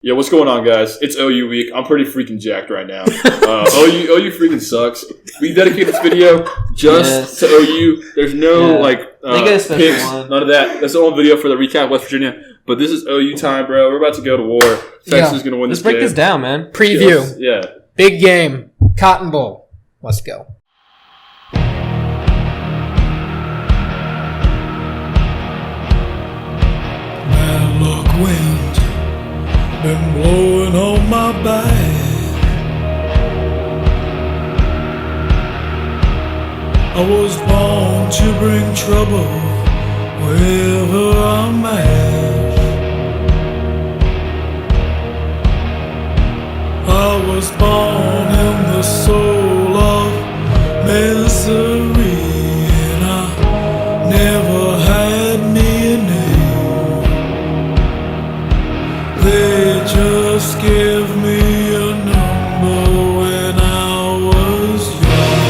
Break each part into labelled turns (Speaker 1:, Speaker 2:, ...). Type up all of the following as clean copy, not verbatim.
Speaker 1: Yeah, what's going on, guys? It's OU week. I'm pretty freaking jacked right now. OU freaking sucks. We dedicate this video just to OU. There's no picks, none of that. That's the only video for the recap of West Virginia. But this is OU time, bro. We're about to go to war. Texas is going to win this game.
Speaker 2: Let's break this down, man.
Speaker 3: Preview.
Speaker 1: Yeah.
Speaker 3: Big game. Cotton Bowl. Let's go.
Speaker 4: Bad luck wind been blowing on my back. I was born to bring trouble wherever I'm at. I was born in the soul of misery, and I never had me a name. They just gave me a number when I was young.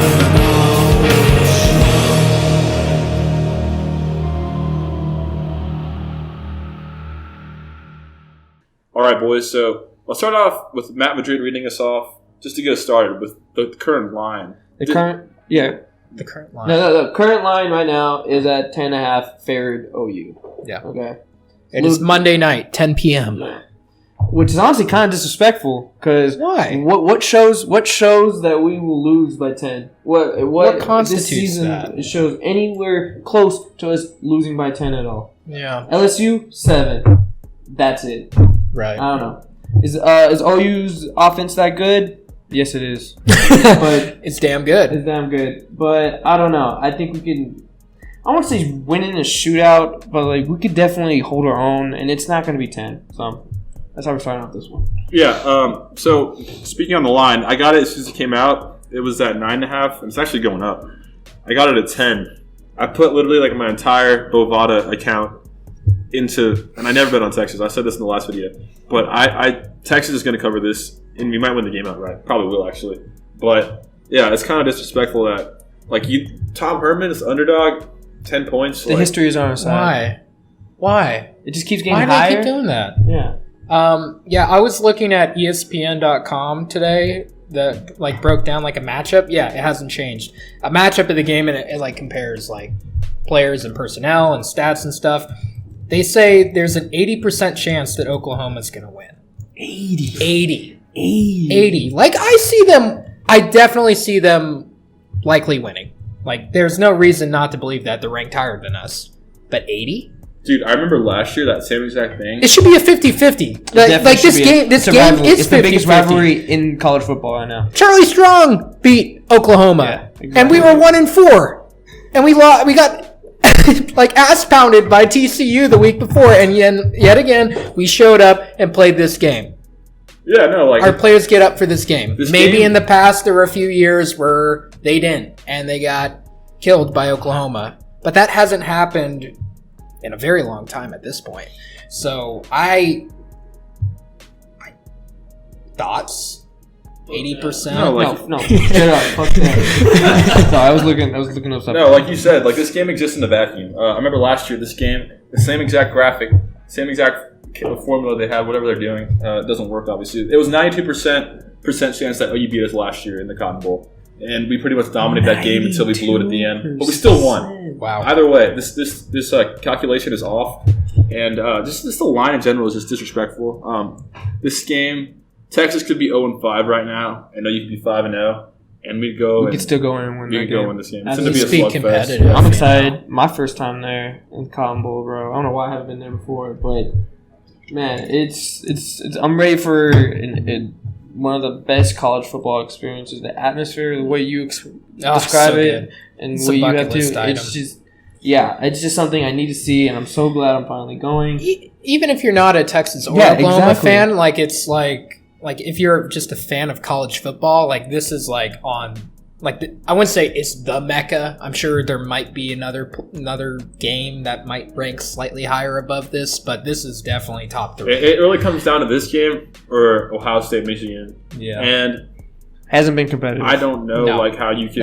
Speaker 4: When I was
Speaker 1: All right, boys. So I'll start off with Matt Madrid reading us off just to get us started with the current line.
Speaker 2: The current
Speaker 3: line.
Speaker 2: No, the current line right now is at 10.5 favored OU.
Speaker 3: Yeah.
Speaker 2: Okay.
Speaker 3: It is Monday night, 10 p.m.
Speaker 2: Which is honestly kind of disrespectful because
Speaker 3: Why?
Speaker 2: What shows that we will lose by 10? What
Speaker 3: constitutes
Speaker 2: this season
Speaker 3: that?
Speaker 2: It shows anywhere close to us losing by 10 at all.
Speaker 3: Yeah.
Speaker 2: LSU 7. That's it.
Speaker 3: Right.
Speaker 2: I don't know. Is OU's offense that good? Yes, it is. But
Speaker 3: it's damn good.
Speaker 2: it's damn good. But I don't know. I think we can. I won't say winning a shootout, but like we could definitely hold our own, and it's not going to be 10. So that's how we're starting off this one.
Speaker 1: Yeah. So speaking on the line, I got it as soon as it came out. It was at 9.5, and it's actually going up. I got it at 10. I put literally like my entire Bovada account into, and I never bet on Texas. I said this in the last video, but Texas is going to cover this, and we might win the game outright. Probably will actually, but yeah, it's kind of disrespectful that Tom Herman is underdog, 10 points.
Speaker 2: The history is on our side.
Speaker 3: Why?
Speaker 2: It just keeps getting
Speaker 3: Why do
Speaker 2: higher.
Speaker 3: they keep doing that?
Speaker 2: Yeah.
Speaker 3: Yeah, I was looking at ESPN.com today that broke down a matchup. Yeah, it hasn't changed. A matchup of the game, and it compares players and personnel and stats and stuff. They say there's an 80% chance that Oklahoma's going to win. 80. I definitely see them likely winning. There's no reason not to believe that. They're ranked higher than us. But 80?
Speaker 1: Dude, I remember last year that same exact thing.
Speaker 3: It should be a 50-50. This game is 50-50.
Speaker 2: It's the biggest rivalry in college football right now.
Speaker 3: Charlie Strong beat Oklahoma.
Speaker 2: Yeah, exactly.
Speaker 3: And we were 1-4. And we got ass pounded by TCU the week before, and yet again we showed up and played this game.
Speaker 1: Yeah, no,
Speaker 3: our players get up for this game. Maybe in the past there were a few years where they didn't, and they got killed by Oklahoma, but that hasn't happened in a very long time at this point. So thoughts. 80%?
Speaker 2: No. Straight up. Fuck that. Sorry, I was looking up something.
Speaker 1: No, like you said, this game exists in a vacuum. I remember last year, this game, the same exact graphic, same exact formula they had, whatever they're doing. It doesn't work, obviously. It was 92% chance that OU beat us last year in the Cotton Bowl. And we pretty much dominated that game until we blew it at the end. But we still won.
Speaker 3: Wow.
Speaker 1: Either way, this calculation is off. And just the line in general is just disrespectful. This game, Texas could be 0-5 right now. I know you could be 5-0, and we'd go.
Speaker 2: We could still go in and win that game.
Speaker 1: We could go win this game.
Speaker 3: It's
Speaker 1: going to be a
Speaker 3: competitive.
Speaker 1: slugfest.
Speaker 2: I'm excited. My first time there in Cotton Bowl, bro. I don't know why I haven't been there before, but man, it's. I'm ready for one of the best college football experiences. The atmosphere, the way you describe it, and the way you have to. It's just something I need to see, and I'm so glad I'm finally going.
Speaker 3: Even if you're not a Texas or Oklahoma fan, it's if you're just a fan of college football, this is I wouldn't say it's the Mecca. I'm sure there might be another game that might rank slightly higher above this, but this is definitely top 3.
Speaker 1: It really comes down to this game or Ohio State, Michigan.
Speaker 3: Yeah.
Speaker 1: And
Speaker 2: hasn't been competitive.
Speaker 1: I don't know how you can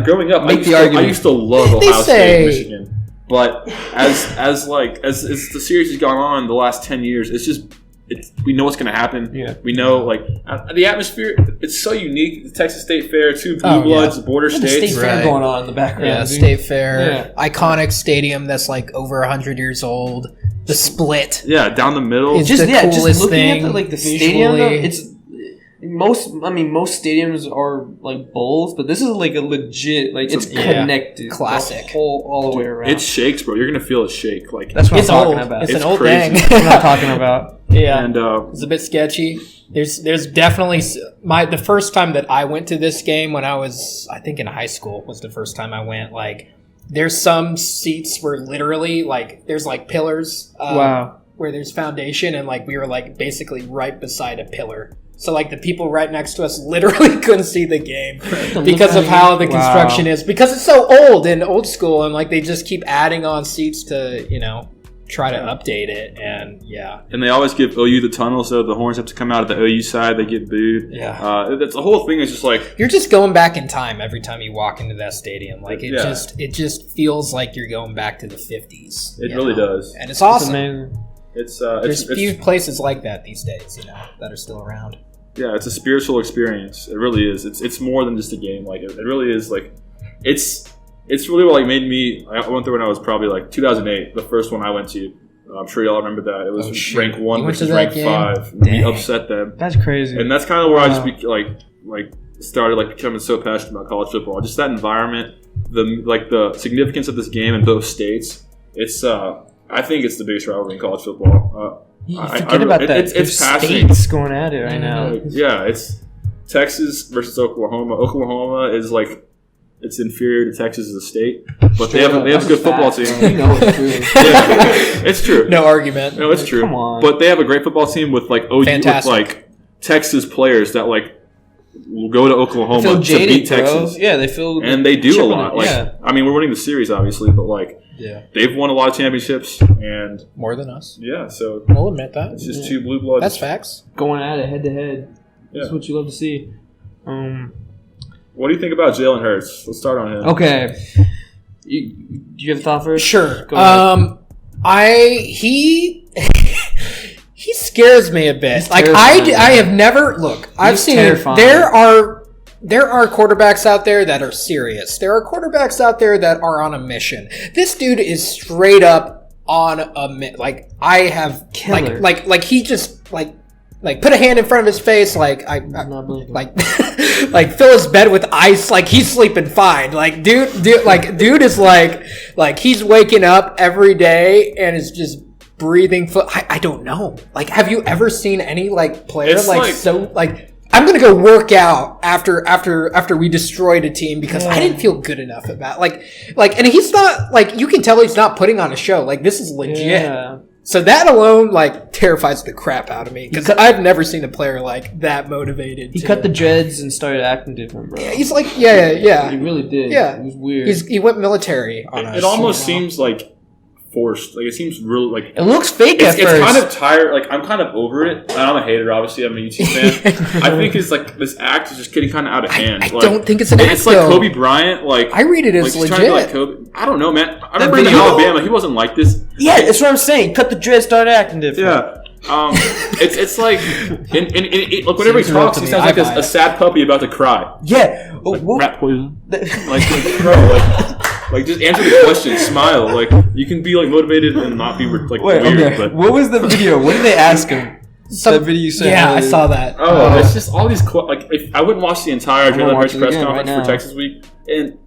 Speaker 3: growing up.
Speaker 1: I used to love Ohio State, Michigan. But as the series has gone on the last 10 years, we know what's going to happen.
Speaker 2: Yeah.
Speaker 1: We know, the atmosphere, it's so unique. The Texas State Fair, two blue bloods, border states.
Speaker 2: State Fair going on in the background.
Speaker 3: Yeah, State Fair. Yeah. Iconic stadium that's over 100 years old. The split.
Speaker 1: Yeah, down the middle.
Speaker 3: It's just the coolest
Speaker 2: just looking
Speaker 3: thing.
Speaker 2: At the stadium, it's most stadiums are bowls, but this is a legit, it's connected.
Speaker 3: Classic.
Speaker 2: All the way around.
Speaker 1: It shakes, bro. You're going to feel it shake.
Speaker 2: That's what I'm talking about.
Speaker 3: It's an old
Speaker 1: crazy.
Speaker 3: thing.
Speaker 2: That's what I'm talking about.
Speaker 3: Yeah.
Speaker 1: And,
Speaker 3: it's a bit sketchy. There's definitely the first time that I went to this game when I was, I think in high school was the first time I went. There's some seats where literally there's pillars.
Speaker 2: Wow.
Speaker 3: Where there's foundation and we were basically right beside a pillar. So the people right next to us literally couldn't see the game because of how the construction is. Because it's so old school and they just keep adding on seats to, try to update it. And yeah.
Speaker 1: And they always give OU the tunnel, so the Horns have to come out of the OU side. They get booed.
Speaker 3: Yeah.
Speaker 1: That's the whole thing is just
Speaker 3: you're just going back in time every time you walk into that stadium. It just feels like you're going back to the 50s.
Speaker 1: It really does.
Speaker 3: And it's awesome.
Speaker 1: There's
Speaker 3: few places like that these days, that are still around.
Speaker 1: Yeah, it's a spiritual experience. It really is. It's more than just a game. It really is. It's really what made me. I went there when I was probably 2008, the first one I went to. I'm sure y'all remember that. It was rank 1 versus rank 5. We upset them.
Speaker 2: That's crazy.
Speaker 1: And that's kind of where I just started becoming so passionate about college football. Just that environment, the significance of this game in both states. It's I think it's the biggest rivalry in college football.
Speaker 2: Forget about that.
Speaker 1: It's passionate.
Speaker 2: States going at it right now.
Speaker 1: Yeah, it's Texas versus Oklahoma. Oklahoma is it's inferior to Texas as a state, but they have a good football team.
Speaker 2: It's true.
Speaker 1: Yeah, it's true.
Speaker 3: No argument.
Speaker 1: No, it's true.
Speaker 2: Come on.
Speaker 1: But they have a great football team with OU with Texas players that will go to Oklahoma to beat Texas.
Speaker 2: Yeah, they feel
Speaker 1: and they do a lot.
Speaker 2: Yeah.
Speaker 1: I mean, we're winning the series obviously, but they've won a lot of championships and
Speaker 3: more than us.
Speaker 1: Yeah, so
Speaker 3: we'll admit that.
Speaker 1: It's just two blue bloods.
Speaker 3: That's facts.
Speaker 2: Going at it head to head. That's what you love to see.
Speaker 1: What do you think about Jalen Hurts? Let's start on him.
Speaker 2: Okay. Do you have a thought first?
Speaker 3: Sure.
Speaker 2: Go ahead.
Speaker 3: He scares me a bit. I have never I've seen
Speaker 2: terrifying.
Speaker 3: There are quarterbacks out there that are serious. There are quarterbacks out there that are on a mission. This dude is straight up on a I have
Speaker 2: killer.
Speaker 3: He just put a hand in front of his face fill his bed with ice he's sleeping fine. Dude is he's waking up every day and is just breathing I don't know. Have you ever seen any player I'm gonna go work out after we destroyed a team because I didn't feel good enough about and he's not you can tell he's not putting on a show. This is legit. Yeah. So that alone terrifies the crap out of me because I've never seen a player that motivated.
Speaker 2: He cut the dreads and started acting different, bro.
Speaker 3: Yeah, he's yeah.
Speaker 2: He really did.
Speaker 3: Yeah,
Speaker 2: it was weird.
Speaker 3: He went military on us.
Speaker 1: It almost seems forced. It seems really
Speaker 2: it looks fake at first.
Speaker 1: It's kind of tired. I'm kind of over it. I'm a hater, obviously. I'm a UT fan. I think it's this act is just getting kind of out of hand.
Speaker 3: I don't think it's an act.
Speaker 1: It's Kobe Bryant. I
Speaker 3: read it as legit.
Speaker 1: Trying to Kobe. I don't know, man. I remember in Alabama, he wasn't like this.
Speaker 2: Yeah, that's what I'm saying. Cut the dread, started acting different.
Speaker 1: Yeah. It's whenever he talks, he sounds like a sad puppy about to cry.
Speaker 2: Yeah.
Speaker 1: Rat poison. Bro, just answer the question. Smile. You can be motivated and not be weird.
Speaker 2: Okay. But what was the video? What did they ask him? That video you said.
Speaker 3: Yeah, I saw that.
Speaker 1: Oh, it's just all these if I wouldn't watch the entire Jalen Hurts press conference for Texas Week, and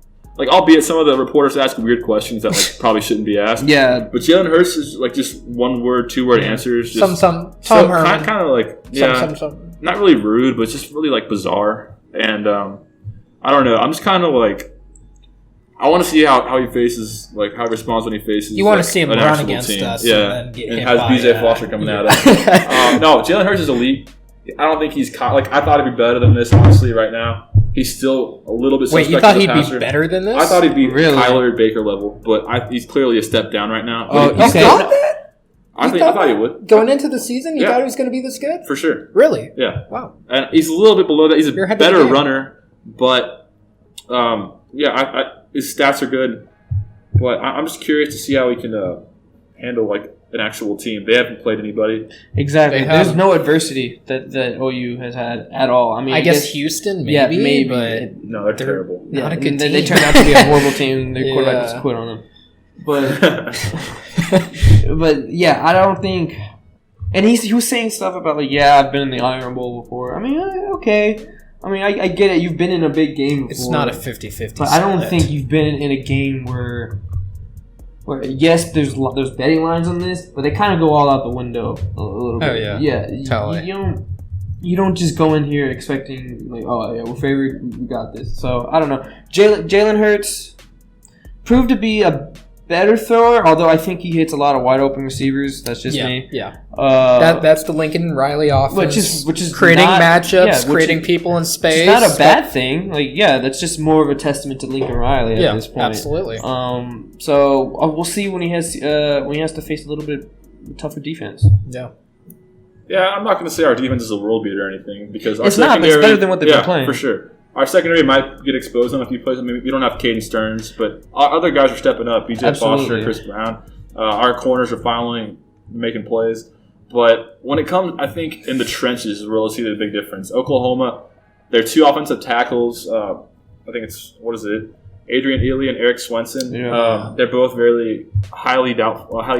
Speaker 1: albeit some of the reporters ask weird questions that probably shouldn't be asked. Yeah, but Jalen Hurts is just 1 word, 2 word answers. Just,
Speaker 3: Tom Herman.
Speaker 1: Kind of some. Not really rude, but just really bizarre. And I don't know. I'm just kind of I want to see how he faces, how he responds when he faces.
Speaker 3: You want to see him run against
Speaker 1: team.
Speaker 3: us,
Speaker 1: yeah,
Speaker 3: and
Speaker 1: has BJ Foster coming at him. No, Jalen Hurts is elite. I don't think he's I thought he'd be better than this. Honestly, right now, he's still a little bit.
Speaker 3: Wait, you thought he'd be better than this?
Speaker 1: I thought he'd be Kyler Baker level, but he's clearly a step down right now.
Speaker 3: Oh, you thought that?
Speaker 1: I thought he would.
Speaker 3: Going into the season, you thought he was going to be this good?
Speaker 1: For sure.
Speaker 3: Really?
Speaker 1: Yeah.
Speaker 3: Wow.
Speaker 1: And he's a little bit below that. He's a better runner, but his stats are good. But I'm just curious to see how he can handle like an actual team. They haven't played anybody.
Speaker 2: Exactly. There's no adversity that OU has had at all. I mean,
Speaker 3: I guess Houston, maybe.
Speaker 2: Yeah, maybe.
Speaker 3: But
Speaker 1: no, they're terrible.
Speaker 3: Not a good team.
Speaker 2: They turned out to be a horrible team. Their quarterback just quit on them. But yeah, I don't think. And he was saying stuff about like, yeah, I've been in the Iron Bowl before. I mean, okay. I mean, I get it. You've been in a big game before.
Speaker 3: It's not a 50-50
Speaker 2: But I don't think you've been in a game where yes, there's betting lines on this, but they kind of go all out the window a little bit.
Speaker 3: Oh yeah,
Speaker 2: yeah.
Speaker 3: Totally.
Speaker 2: You don't just go in here expecting like, oh yeah, we're favored, we got this. So I don't know. Jalen Hurts proved to be a better thrower, although I think he hits a lot of wide open receivers. That's just me.
Speaker 3: Yeah. That's the Lincoln Riley offense,
Speaker 2: which is
Speaker 3: creating
Speaker 2: not,
Speaker 3: matchups, creating people in space.
Speaker 2: It's not a bad thing. Like, yeah, that's just more of a testament to Lincoln Riley at this point.
Speaker 3: Absolutely.
Speaker 2: So we'll see when he has to face a little bit tougher defense.
Speaker 3: Yeah.
Speaker 1: Yeah, I'm not going to say our defense is a world beater or anything because our
Speaker 2: it's not, but it's better than what they've been playing
Speaker 1: for sure. Our secondary might get exposed on a few plays. I mean, we don't have Caden Stearns, but our other guys are stepping up. BJ Foster, Chris Brown. Our corners are finally making plays. But when it comes, I think, in the trenches is where we'll see the big difference. Oklahoma, their two offensive tackles, I think it's, Adrian Ely and Eric Swenson.
Speaker 2: Yeah.
Speaker 1: They're both very highly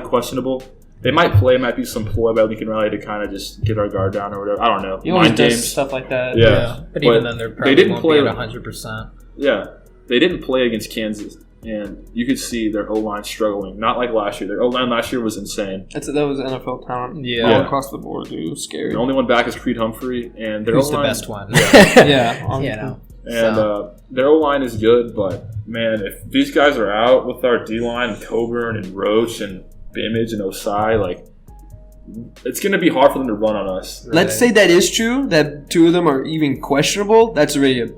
Speaker 1: questionable. They might play, might be some ploy by Lincoln Riley to kind of just get our guard down or whatever. I don't know.
Speaker 2: He always does stuff like that.
Speaker 1: Yeah.
Speaker 3: But even then, they're probably
Speaker 1: didn't
Speaker 3: won't
Speaker 1: play
Speaker 3: be at 100%.
Speaker 1: Yeah. They didn't play against Kansas, and you could see their O-line struggling. Not like last year. Their O-line last year was insane.
Speaker 2: That was NFL talent.
Speaker 3: Yeah.
Speaker 2: All across the board, dude. It was scary.
Speaker 1: The only one back is Creed Humphrey, and their
Speaker 3: Who's
Speaker 1: O-line,
Speaker 3: the best one?
Speaker 2: Yeah.
Speaker 3: You know.
Speaker 1: And their O-line is good, but, man, if these guys are out with our D-line, Coburn and Roach and Bimage and Osai, like, it's going to be hard for them to run on us.
Speaker 2: Right. Let's say that is true, that two of them are even questionable. That's already a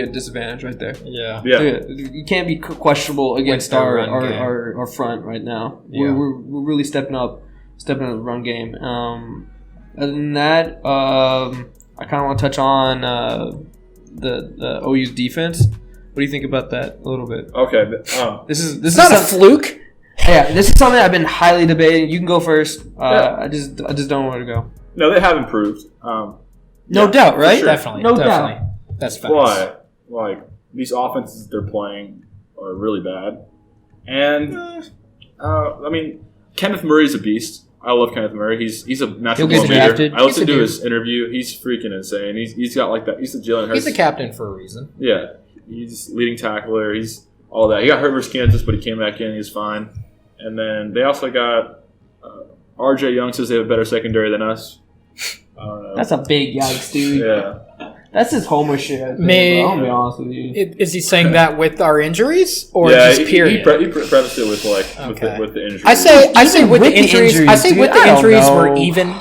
Speaker 2: disadvantage right there.
Speaker 3: Yeah.
Speaker 2: You can't be questionable against our front right now.
Speaker 3: Yeah.
Speaker 2: We're really stepping up the run game. Other than that, I kind of want to touch on the OU's defense. What do you think about that a little bit?
Speaker 1: Okay.
Speaker 2: This is
Speaker 3: It's not a fluke.
Speaker 2: Yeah, this is something I've been highly debating. You can go first. I just don't want to go.
Speaker 1: No, they have improved.
Speaker 2: No doubt, right?
Speaker 1: Sure.
Speaker 3: Definitely.
Speaker 2: Doubt.
Speaker 3: That's facts.
Speaker 1: But, like, these offenses they're playing are really bad. And, I mean, Kenneth Murray's a beast. I love Kenneth Murray. He's a natural
Speaker 2: He'll get drafted.
Speaker 1: leader. I listened to his interview. He's freaking insane. He's got like that. He's the Jalen Hurts.
Speaker 3: He's the captain for a reason.
Speaker 1: Yeah. He's leading tackler. He's all that. He got hurt versus Kansas, but he came back in. He's fine. And then they also got RJ Young says they have a better secondary than us.
Speaker 2: That's a big yikes, dude.
Speaker 1: Yeah.
Speaker 2: That's his homer shit. I'll be honest with you.
Speaker 3: Is he saying that with our injuries or
Speaker 1: Yeah,
Speaker 3: just period?
Speaker 1: he prefaced it with like
Speaker 3: Okay.
Speaker 1: with the injuries.
Speaker 3: I say with the injuries. I say
Speaker 2: dude,
Speaker 3: with the
Speaker 2: I don't
Speaker 3: injuries
Speaker 2: know.
Speaker 3: we're even.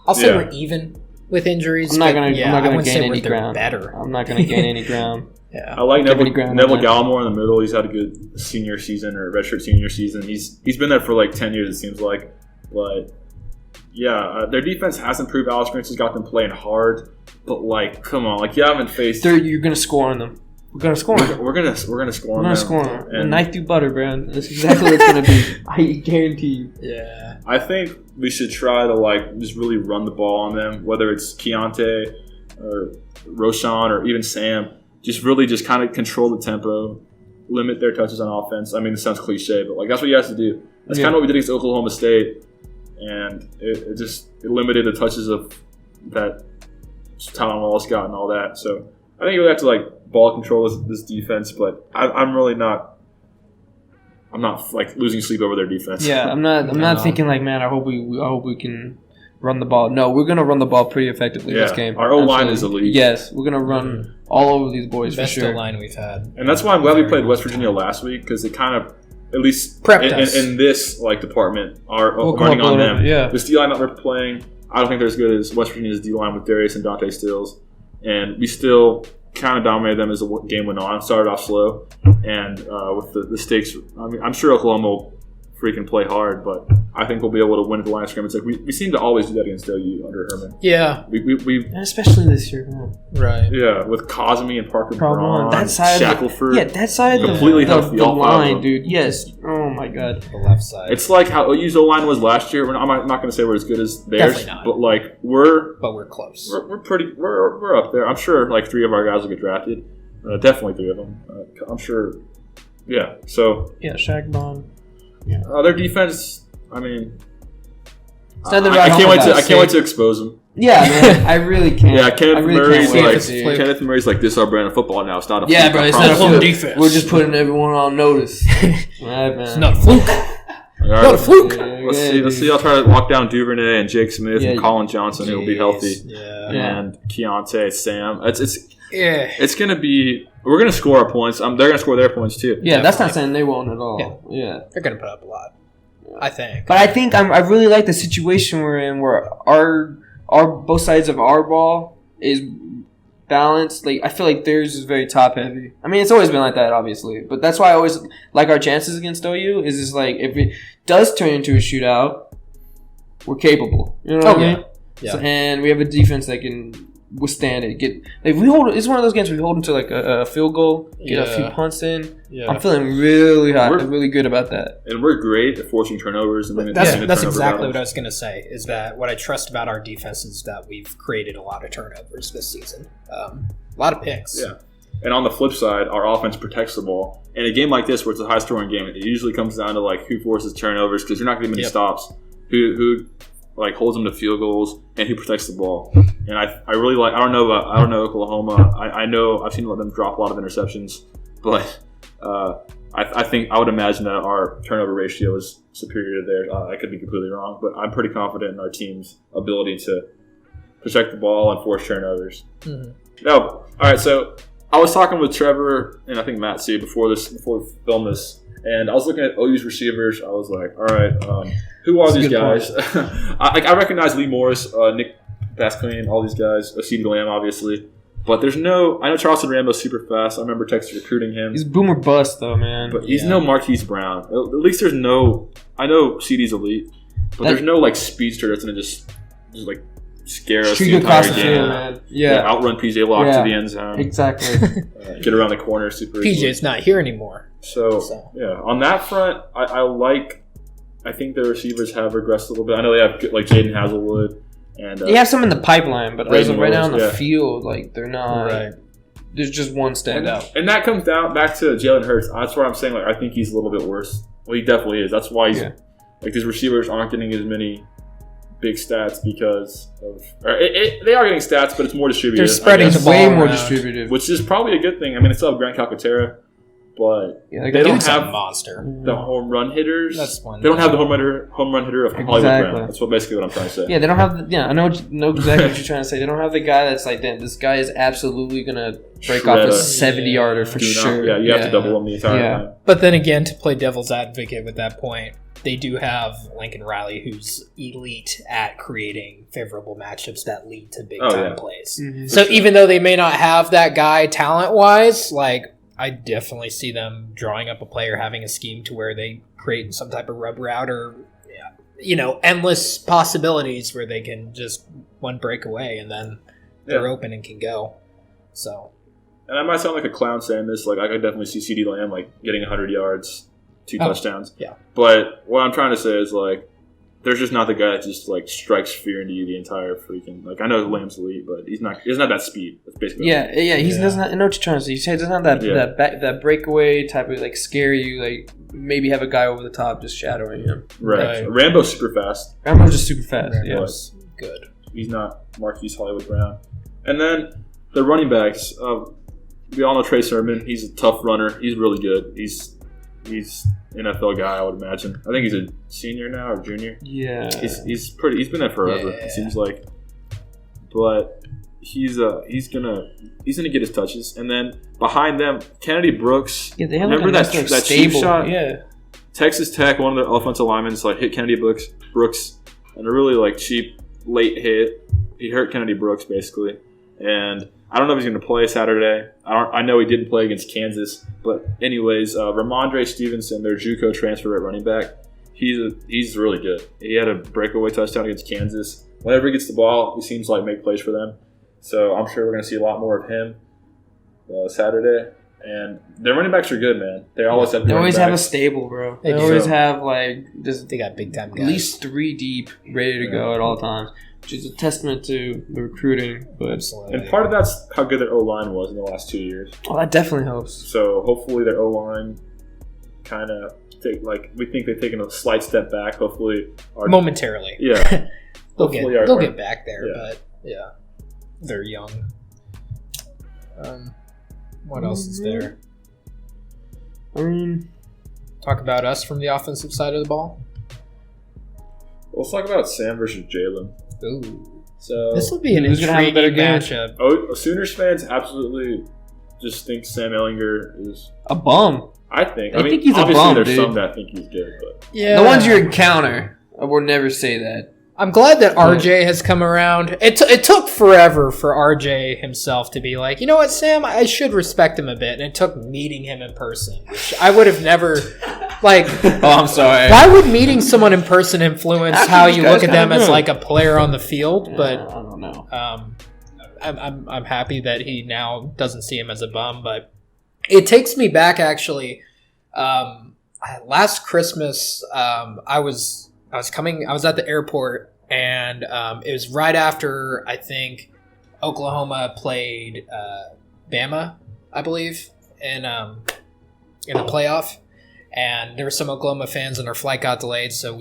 Speaker 3: I'll say
Speaker 1: Yeah.
Speaker 3: we're even with injuries.
Speaker 2: I'm not
Speaker 3: but
Speaker 2: gonna
Speaker 3: wouldn't
Speaker 2: gain
Speaker 3: say
Speaker 2: any
Speaker 3: they're
Speaker 2: ground.
Speaker 3: Better.
Speaker 2: I'm not gonna gain any ground.
Speaker 3: Yeah.
Speaker 1: I like
Speaker 2: Give any ground
Speaker 1: Neville
Speaker 2: on that.
Speaker 1: Gallimore in the middle. He's had a good senior season or redshirt senior season. He's been there for like 10 years, it seems like. But yeah, their defense has improved. Alex Grinch has got them playing hard. But like, come on, like you haven't faced.
Speaker 2: You're gonna score on them. We're gonna score on them.
Speaker 1: We're gonna score on them.
Speaker 2: We're gonna score on them.
Speaker 1: And
Speaker 2: A knife through butter, man. That's exactly what it's gonna be. I guarantee you.
Speaker 3: Yeah.
Speaker 1: I think we should try to like just really run the ball on them, whether it's Keontae or Roshan or even Sam. Just really just kind of control the tempo, limit their touches on offense. I mean, it sounds cliche, but like that's what you have to do. That's kind of what we did against Oklahoma State, and it limited the touches of that Tylen Wallace got and all that. So I think we have to like ball control this defense, but I'm really not. I'm not like losing sleep over their defense.
Speaker 2: Yeah, I'm not thinking like, man, I hope we can run the ball. No, we're gonna run the ball pretty effectively this game.
Speaker 1: Our O-line is elite.
Speaker 2: Yes, we're gonna run all over these boys
Speaker 3: Best
Speaker 2: for sure.
Speaker 3: line we've had.
Speaker 1: And that's why I'm glad we played West Virginia last week because it kind of, at least
Speaker 3: Prepped us.
Speaker 1: in this like department, are
Speaker 2: We'll
Speaker 1: running
Speaker 2: come up
Speaker 1: on
Speaker 2: a little
Speaker 1: them.
Speaker 2: bit, yeah.
Speaker 1: This D-line that they're playing, I don't think they're as good as West Virginia's D-line with Darius and Dante Stills. And we still kind of dominated them as the game went on. Started off slow. And with the stakes, I mean, I'm sure Oklahoma will freaking play hard, but I think we'll be able to win at the line of scrimmage. Like we seem to always do that against OU under Herman.
Speaker 3: Yeah.
Speaker 1: We
Speaker 2: And especially this year, man.
Speaker 3: Right.
Speaker 1: yeah, with Cosme and Parker Braun,
Speaker 2: That side,
Speaker 1: Shackelford.
Speaker 2: that side
Speaker 1: Completely
Speaker 2: of
Speaker 1: healthy,
Speaker 2: the
Speaker 1: all five of
Speaker 2: line,
Speaker 1: them.
Speaker 2: dude. Yes. Oh my God.
Speaker 3: The left side.
Speaker 1: It's like how OU's O-line was last year. I'm not going to say we're as good as theirs,
Speaker 3: Definitely not.
Speaker 1: but like we're
Speaker 3: close.
Speaker 1: We're up there. I'm sure like 3 of our guys will get drafted. Definitely 3 of them. I'm sure. Yeah. So.
Speaker 2: Yeah, Shaq Bond.
Speaker 1: Yeah. Their defense. I mean.
Speaker 2: I
Speaker 1: can't wait to expose them.
Speaker 2: Yeah, man, I really can't.
Speaker 1: Yeah, Kenneth
Speaker 2: Murray's
Speaker 1: Murray's like, this is our brand of football now. It's not a
Speaker 2: fluke. Yeah, bro, it's not a fluke.
Speaker 3: Defense.
Speaker 2: We're just putting everyone on notice. Right, man.
Speaker 3: It's not a fluke.
Speaker 1: Right.
Speaker 3: Not a fluke.
Speaker 1: Let's see. I'll try to lock down Duvernay and Jake Smith and Colin Johnson, who will be healthy.
Speaker 3: Yeah.
Speaker 1: And Keontae, Sam. It's gonna be. We're gonna score our points. They're gonna score their points too.
Speaker 2: Yeah, that's not saying they won't at all. Yeah.
Speaker 3: They're gonna put up a lot. I think.
Speaker 2: But I think I really like the situation we're in, where our both sides of our ball is balanced. Like I feel like theirs is very top heavy. I mean, it's always been like that, obviously. But that's why I always like our chances against OU. Is just like if it does turn into a shootout, we're capable. You know what I mean?
Speaker 3: Yeah.
Speaker 2: So, and we have a defense that can withstand it. It's one of those games where we hold them to like a field goal, get a few punts in. Yeah. I'm feeling really hot, really good about that.
Speaker 1: And we're great at forcing turnovers. And
Speaker 3: that's exactly what I was going to say. Is that what I trust about our defense is that we've created a lot of turnovers this season, a lot of picks.
Speaker 1: Yeah. And on the flip side, our offense protects the ball. In a game like this, where it's a high-scoring game, it usually comes down to like who forces turnovers because you're not going to get many stops. Who like holds them to field goals and who protects the ball. And I really like. I don't know Oklahoma. I know I've seen them drop a lot of interceptions, but I think I would imagine that our turnover ratio is superior to theirs. I could be completely wrong, but I'm pretty confident in our team's ability to protect the ball and force turnovers. Mm-hmm. No, all right. So I was talking with Trevor and I think Matt C before we filmed this, and I was looking at OU's receivers. I was like, all right, who are these guys? I recognize Lee Morris, Nick Pasquine, all these guys, CeeDee Lamb, obviously. But there's no – I know Charleston Rambo's super fast. I remember Texas recruiting him.
Speaker 2: He's boomer bust, though, man.
Speaker 1: But he's no Marquise Brown. At least there's no – I know CeeDee's elite, but there's no, like, speedster that's going to just like, scare us the entire game.
Speaker 2: Field, man. Yeah.
Speaker 1: Outrun PJ Locke to the end zone.
Speaker 2: Exactly.
Speaker 1: Get around the corner super easily.
Speaker 3: PJ's not here anymore.
Speaker 1: So, yeah. On that front, I think the receivers have regressed a little bit. I know they have, like, Jaden Hazelwood. And
Speaker 2: you have some in the pipeline, but as of right now on the field, like they're not. Right. There's just one standout,
Speaker 1: and that comes down back to Jalen Hurts. That's where I'm saying like I think he's a little bit worse. Well, he definitely is. That's why he's like these receivers aren't getting as many big stats because of. They are getting stats, but it's more distributed.
Speaker 3: They're spreading the ball
Speaker 2: way
Speaker 3: around,
Speaker 2: more distributed,
Speaker 1: which is probably a good thing. I mean, it's still Grant Calcaterra. But
Speaker 3: they don't have monster.
Speaker 1: The home run hitters.
Speaker 3: That's one.
Speaker 1: They don't have the home run hitter of Hollywood Brown. That's basically what I'm trying to say.
Speaker 2: Yeah, they don't have. I know exactly what you're trying to say. They don't have the guy that's like, damn, this guy is absolutely gonna break off a 70-yarder for sure.
Speaker 1: Yeah, you have to double him the entire time.
Speaker 3: But then again, to play devil's advocate with that point, they do have Lincoln Riley, who's elite at creating favorable matchups that lead to big time plays. Mm-hmm. So even though they may not have that guy talent-wise, like. I definitely see them drawing up a player, having a scheme to where they create some type of rub route or, endless possibilities where they can just one break away and then they're open and can go. So,
Speaker 1: and I might sound like a clown saying this. Like I could definitely see CeeDee Lamb like getting 100 yards, 2 touchdowns.
Speaker 3: Yeah.
Speaker 1: But what I'm trying to say is like, there's just not the guy that just like strikes fear into you the entire freaking like I know Lamb's elite, but he doesn't have that speed. That's basically
Speaker 2: he doesn't. I know what you're trying to say. He doesn't have that breakaway type of like scare you, like maybe have a guy over the top just shadowing him.
Speaker 1: Right. Rambo's super fast.
Speaker 2: Rambo's just super fast.
Speaker 3: Rambo's good.
Speaker 1: He's not Marquise Hollywood Brown. And then the running backs. We all know Trey Sermon. He's a tough runner. He's really good. He's NFL guy, I would imagine. I think he's a senior now or junior.
Speaker 2: Yeah,
Speaker 1: he's been there forever. It seems like, but he's gonna get his touches, and then behind them, Kennedy Brooks.
Speaker 2: Yeah, they have
Speaker 1: remember that cheap shot.
Speaker 2: Yeah,
Speaker 1: Texas Tech, one of the offensive linemen, like hit Kennedy Brooks, and a really like cheap late hit. He hurt Kennedy Brooks basically, and. I don't know if he's going to play Saturday. I know he didn't play against Kansas. But anyways, Ramondre Stevenson, their JUCO transfer at running back, he's really good. He had a breakaway touchdown against Kansas. Whenever he gets the ball, he seems to like make plays for them. So I'm sure we're going to see a lot more of him Saturday. And their running backs are good, man. They always have.
Speaker 2: They always
Speaker 1: running
Speaker 2: have a
Speaker 1: backs.
Speaker 2: stable, bro.
Speaker 3: They
Speaker 2: They
Speaker 3: do.
Speaker 2: always have like just
Speaker 3: They got big time guys.
Speaker 2: at least 3 deep, ready to go at all times, which is a testament to the recruiting. But
Speaker 3: Absolutely.
Speaker 1: And part of that's how good their O-line was in the last 2 years.
Speaker 2: that definitely helps.
Speaker 1: So hopefully their O-line kind of we think they've taken a slight step back. Hopefully,
Speaker 3: momentarily.
Speaker 1: Yeah.
Speaker 3: they'll
Speaker 1: Hopefully
Speaker 3: get back there,
Speaker 1: yeah.
Speaker 3: but yeah, they're young. What else is there?
Speaker 2: I mean,
Speaker 3: Talk about us from the offensive side of the ball.
Speaker 1: Let's talk about Sam versus Jalen.
Speaker 3: Ooh,
Speaker 1: So
Speaker 3: this will be an
Speaker 2: Who's gonna have a better
Speaker 3: intriguing
Speaker 2: game?
Speaker 3: matchup.
Speaker 1: Sooners fans absolutely just think Sam Ehlinger is.
Speaker 2: a bum.
Speaker 1: I think.
Speaker 2: I think he's a
Speaker 1: obviously
Speaker 2: bum,
Speaker 1: there's
Speaker 2: dude.
Speaker 1: some that think he's good, but
Speaker 3: Yeah,
Speaker 2: The ones you encounter, I will never say that.
Speaker 3: I'm glad that RJ has come around. It took forever for RJ himself to be like, you know what, Sam, I should respect him a bit. And it took meeting him in person, which I would have never, like,
Speaker 2: Oh, I'm sorry.
Speaker 3: why would meeting someone in person influence
Speaker 2: After
Speaker 3: how
Speaker 2: these
Speaker 3: you
Speaker 2: guys
Speaker 3: look at them
Speaker 2: kinda
Speaker 3: as
Speaker 2: good.
Speaker 3: like a player on the field?
Speaker 2: I
Speaker 3: But
Speaker 2: don't know.
Speaker 3: I'm happy that he now doesn't see him as a bum. But it takes me back actually. Last Christmas, I was at the airport, and it was right after I think Oklahoma played Bama, I believe, in the playoff. And there were some Oklahoma fans, and our flight got delayed, so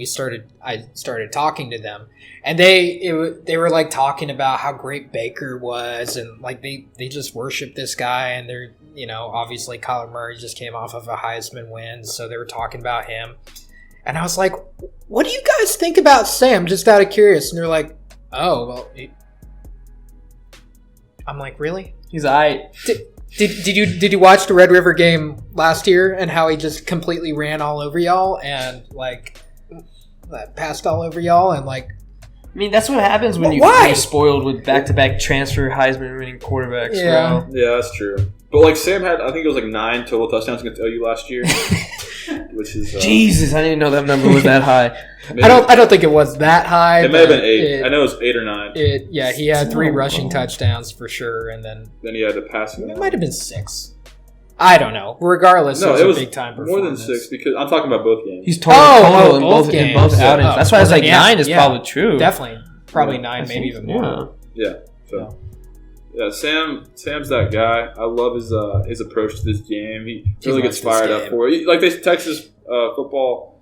Speaker 3: I started talking to them, and they were like talking about how great Baker was, and like they just worship this guy, and they're, you know, obviously Kyler Murray just came off of a Heisman win, so they were talking about him, and I was like, what do you guys think about Sam? Just out of curious, and they're like, oh well. I'm like, really?
Speaker 2: He's alright.
Speaker 3: Did you watch the Red River game last year and how he just completely ran all over y'all and like passed all over y'all and like?
Speaker 2: I mean, that's what happens when
Speaker 3: Why?
Speaker 2: you're spoiled with back-to-back transfer Heisman-winning quarterbacks,
Speaker 3: Yeah.
Speaker 2: bro.
Speaker 1: yeah, that's true. But like Sam had, I think it was like 9 total touchdowns against OU last year, which is
Speaker 2: Jesus, I didn't know that number was that high.
Speaker 1: maybe-
Speaker 3: I don't think it was that high.
Speaker 1: It may have
Speaker 3: but
Speaker 1: been 8. I know it was 8 or 9.
Speaker 3: Yeah, he had 3
Speaker 2: Oh,
Speaker 3: rushing
Speaker 2: wow.
Speaker 3: touchdowns for sure, and then
Speaker 1: Then he had the passing.
Speaker 3: it might have been 6. I don't know. Regardless,
Speaker 1: No,
Speaker 3: it
Speaker 1: it
Speaker 3: was
Speaker 1: was
Speaker 3: a big time
Speaker 1: more
Speaker 3: performance.
Speaker 1: than 6 because I'm talking about both games.
Speaker 2: He's total
Speaker 3: Oh,
Speaker 2: in
Speaker 3: both
Speaker 2: both
Speaker 3: games.
Speaker 2: outings.
Speaker 3: Oh,
Speaker 2: That's why I was like,
Speaker 3: yeah,
Speaker 2: 9 is
Speaker 3: yeah.
Speaker 2: probably true.
Speaker 3: Definitely, probably
Speaker 1: Yeah,
Speaker 3: 9,
Speaker 2: I
Speaker 3: maybe
Speaker 2: think,
Speaker 3: even more.
Speaker 1: Yeah. So yeah, Sam's that guy. I love his approach to this game. He really
Speaker 3: loves
Speaker 1: gets fired
Speaker 3: this
Speaker 1: up
Speaker 3: game.
Speaker 1: for it. Like this Texas football,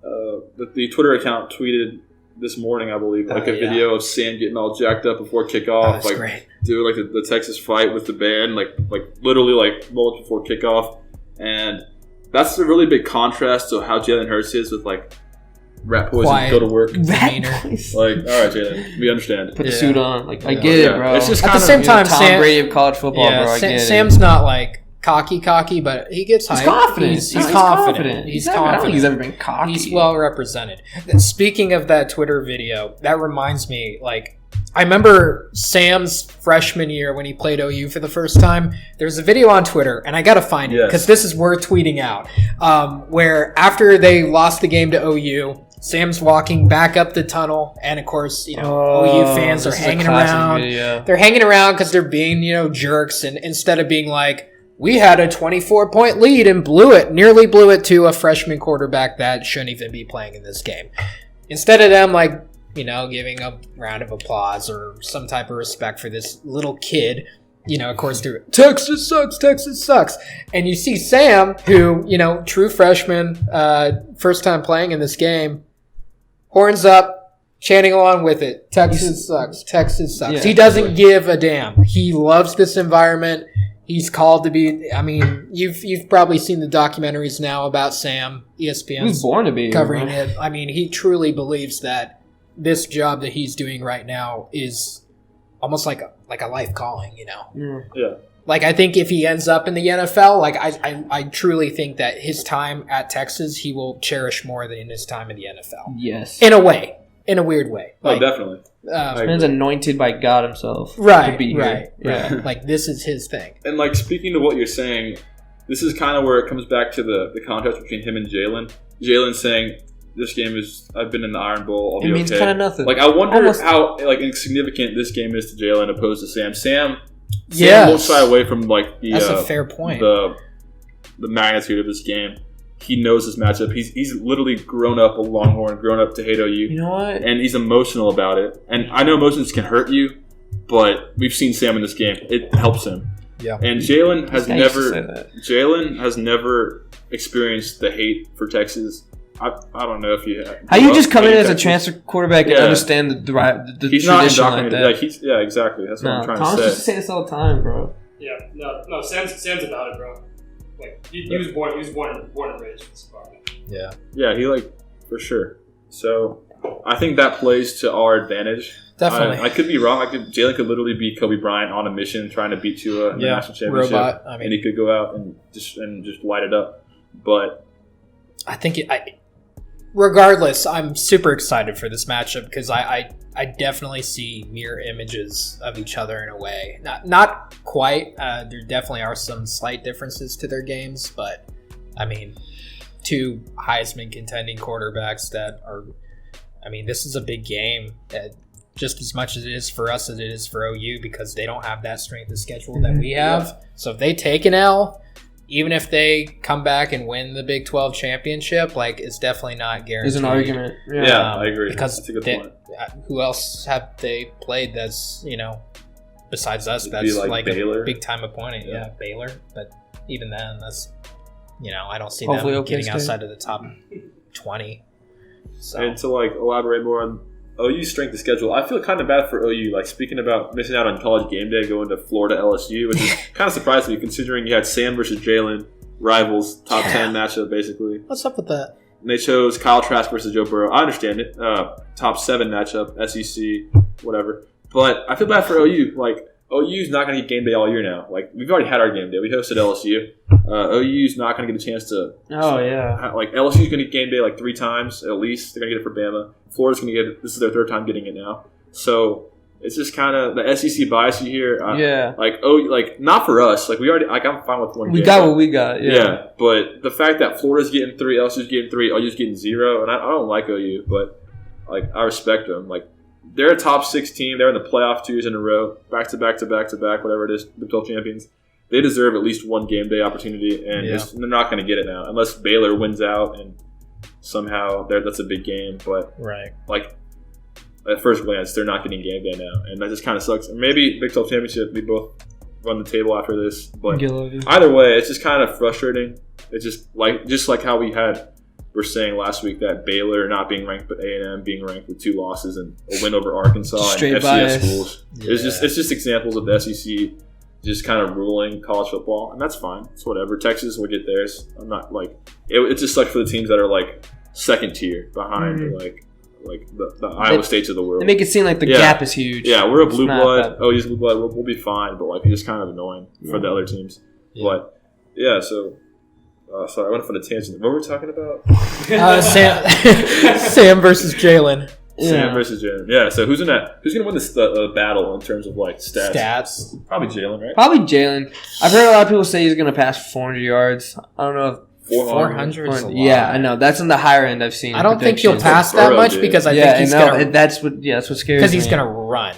Speaker 1: the Twitter account tweeted this morning, I believe, like
Speaker 3: Oh,
Speaker 1: a
Speaker 3: yeah.
Speaker 1: video of Sam getting all jacked up before
Speaker 3: Oh,
Speaker 1: kickoff,
Speaker 3: that's
Speaker 1: like
Speaker 3: great.
Speaker 1: doing like the Texas fight with the band, like literally like moments before kickoff, and that's a really big contrast to how Jalen Hurts is with like rat poison,
Speaker 3: Quiet.
Speaker 1: go to work.
Speaker 3: Demeanor.
Speaker 1: Like, all right, Jalen, we understand.
Speaker 2: Put the
Speaker 3: Yeah.
Speaker 2: suit on. Like, I
Speaker 3: Yeah.
Speaker 2: get
Speaker 1: Yeah.
Speaker 2: it, bro.
Speaker 1: It's just
Speaker 3: At the
Speaker 1: kind of-
Speaker 3: same time,
Speaker 2: Tom
Speaker 3: Sam,
Speaker 2: Brady of college football, bro. I get it.
Speaker 3: Sam's not like cocky, but he gets
Speaker 2: He's
Speaker 3: hyped.
Speaker 2: confident.
Speaker 3: He's
Speaker 2: No,
Speaker 3: confident. He's
Speaker 2: never- I don't think
Speaker 3: confident.
Speaker 2: he's ever been cocky.
Speaker 3: He's well represented. Speaking of that Twitter video, that reminds me, like, I remember Sam's freshman year when he played OU for the first time. There's a video on Twitter, and I gotta find it
Speaker 1: Yes.
Speaker 3: because this is worth tweeting out. Where after they lost the game to OU, Sam's walking back up the tunnel, and of course, you know, OU fans are
Speaker 2: this is a
Speaker 3: hanging
Speaker 2: classic
Speaker 3: around.
Speaker 2: video.
Speaker 3: They're hanging around because they're being, you know, jerks, and instead of being like, we had a 24-point lead and nearly blew it to a freshman quarterback that shouldn't even be playing in this game. Instead of them, like, you know, giving a round of applause or some type of respect for this little kid, you know, of course, they're, Texas sucks. And you see Sam, who, you know, true freshman, first time playing in this game, horns up, chanting along with it. Texas sucks.
Speaker 2: Yeah,
Speaker 3: He doesn't give a damn. He loves this environment. He's called to be. I mean, you've probably seen the documentaries now about Sam.
Speaker 2: He was
Speaker 3: ESPN's
Speaker 2: born to be
Speaker 3: covering
Speaker 2: here,
Speaker 3: it. I mean, he truly believes that this job that he's doing right now is almost like a life calling. You know,
Speaker 2: bro.
Speaker 1: Yeah.
Speaker 3: like I think if he ends up in the NFL, like I truly think that his time at Texas he will cherish more than his time in the NFL.
Speaker 2: Yes.
Speaker 3: In a way, in a weird way.
Speaker 1: Oh,
Speaker 3: Like,
Speaker 1: definitely.
Speaker 3: um,
Speaker 2: Man's anointed by God himself
Speaker 3: right,
Speaker 2: to be here.
Speaker 3: right,
Speaker 2: Yeah.
Speaker 3: right. Like this is his thing.
Speaker 1: And like speaking to what you're saying, this is kind of where it comes back to the contrast between him and Jalen. Jalen saying, "This game is I've been in the Iron Bowl. I'll
Speaker 2: It
Speaker 1: be
Speaker 2: means
Speaker 1: okay."
Speaker 2: kind of nothing.
Speaker 1: Like I wonder
Speaker 2: Almost-
Speaker 1: how like insignificant this game is to Jalen opposed to Sam. Sam Sam won't shy away from like the.
Speaker 3: That's a fair point.
Speaker 1: The magnitude of this game. He knows his matchup. He's literally grown up a Longhorn, grown up to hate OU.
Speaker 2: You know what?
Speaker 1: And he's emotional about it. And I know emotions can hurt you, but we've seen Sam in this game. It helps him.
Speaker 3: Yeah.
Speaker 1: And Jalen has never experienced the hate for Texas. I don't know if you have.
Speaker 2: How you just come in as a transfer quarterback and understand the
Speaker 1: he's
Speaker 2: tradition
Speaker 1: not
Speaker 2: like that?
Speaker 1: Exactly. That's what I'm trying
Speaker 2: Thomas
Speaker 1: to say.
Speaker 2: used to say this all the time, bro.
Speaker 5: Yeah, no. Sam's about it, bro. Like he was born and raised in this environment.
Speaker 3: Yeah.
Speaker 1: Yeah, he for sure. So I think that plays to our advantage.
Speaker 3: Definitely.
Speaker 1: I could be wrong. Jalen could literally be Kobe Bryant on a mission trying to beat Tua in the national championship,
Speaker 3: robot.
Speaker 1: and he could go out and just light it up. But
Speaker 3: I think regardless, I'm super excited for this matchup because I definitely see mirror images of each other in a way. Not quite. There definitely are some slight differences to their games, but I mean, two Heisman contending quarterbacks that are. I mean, this is a big game. Just as much as it is for us as it is for OU because they don't have that strength of schedule that we have. Yeah. So if they take an L, even if they come back and win the Big 12 championship, it's definitely not guaranteed.
Speaker 2: There's an argument.
Speaker 1: Yeah, I agree.
Speaker 3: Because
Speaker 1: that's a good point.
Speaker 3: Who else have they played that's, besides us, that's like
Speaker 1: Baylor.
Speaker 3: A big-time opponent? Yeah, Baylor. But even then, that's, I don't see
Speaker 2: Hopefully
Speaker 3: them getting outside of the top 20. So.
Speaker 1: And to elaborate more on OU's strength of schedule, I feel kind of bad for OU. Speaking about missing out on college game day, going to Florida LSU, which is kind of surprised me considering you had Sam versus Jalen, rivals, top 10 matchup basically.
Speaker 3: What's up with that?
Speaker 1: And they chose Kyle Trask versus Joe Burrow. I understand it. Top 7 matchup, SEC, whatever. But I feel bad for OU. OU's not going to get game day all year now. We've already had our game day. We hosted LSU. OU's not going to get a chance to.
Speaker 2: Oh yeah.
Speaker 1: LSU's going to get game day 3 times at least. They're going to get it for Bama. Florida's going to get it. This is their 3rd time getting it now. So it's just kind of the SEC bias you hear.
Speaker 2: Yeah.
Speaker 1: Not for us. We already. I'm fine with one.
Speaker 2: We got what we got.
Speaker 1: Yeah. But the fact that Florida's getting 3, LSU's getting 3, OU's getting 0, and I don't like OU, but I respect them. They're a top 6 team. They're in the playoff 2 years in a row, back to back, whatever it is, Big 12 champions. They deserve at least one game day opportunity, and they're not going to get it now unless Baylor wins out and somehow that's a big game. But
Speaker 3: right,
Speaker 1: at first glance, they're not getting game day now, and that just kind of sucks. And maybe Big 12 championship, we both run the table after this, but either way, it's just kind of frustrating. It's just like how we're saying last week that Baylor not being ranked, but A&M being ranked with 2 losses and a win over Arkansas
Speaker 2: Straight
Speaker 1: and FCS
Speaker 2: bias.
Speaker 1: schools. Yeah. It's just examples of the SEC just kind of ruling college football, and that's fine. It's whatever. Texas will get theirs. I'm not it just sucks for the teams that are second tier behind the Iowa States of the world.
Speaker 2: They make it seem like the gap is huge.
Speaker 1: Yeah, we're a blue blood. Oh, he's blue blood. We'll be fine, but it's just kind of annoying for the other teams. Yeah. But yeah, so. Sorry, I went off on a tangent. What were we talking about?
Speaker 3: Sam versus Jalen.
Speaker 1: Sam versus Jalen. Yeah. So who's gonna win this battle in terms of stats?
Speaker 3: Stats.
Speaker 1: Probably Jalen, right?
Speaker 2: Probably Jalen. I've heard a lot of people say he's gonna pass 400 yards. I don't know if
Speaker 3: 400.
Speaker 2: Yeah, I know. That's in the higher end I've seen.
Speaker 3: I don't think he'll pass that much because I think he's gonna.
Speaker 2: That's what scares me.
Speaker 3: Because he's gonna run.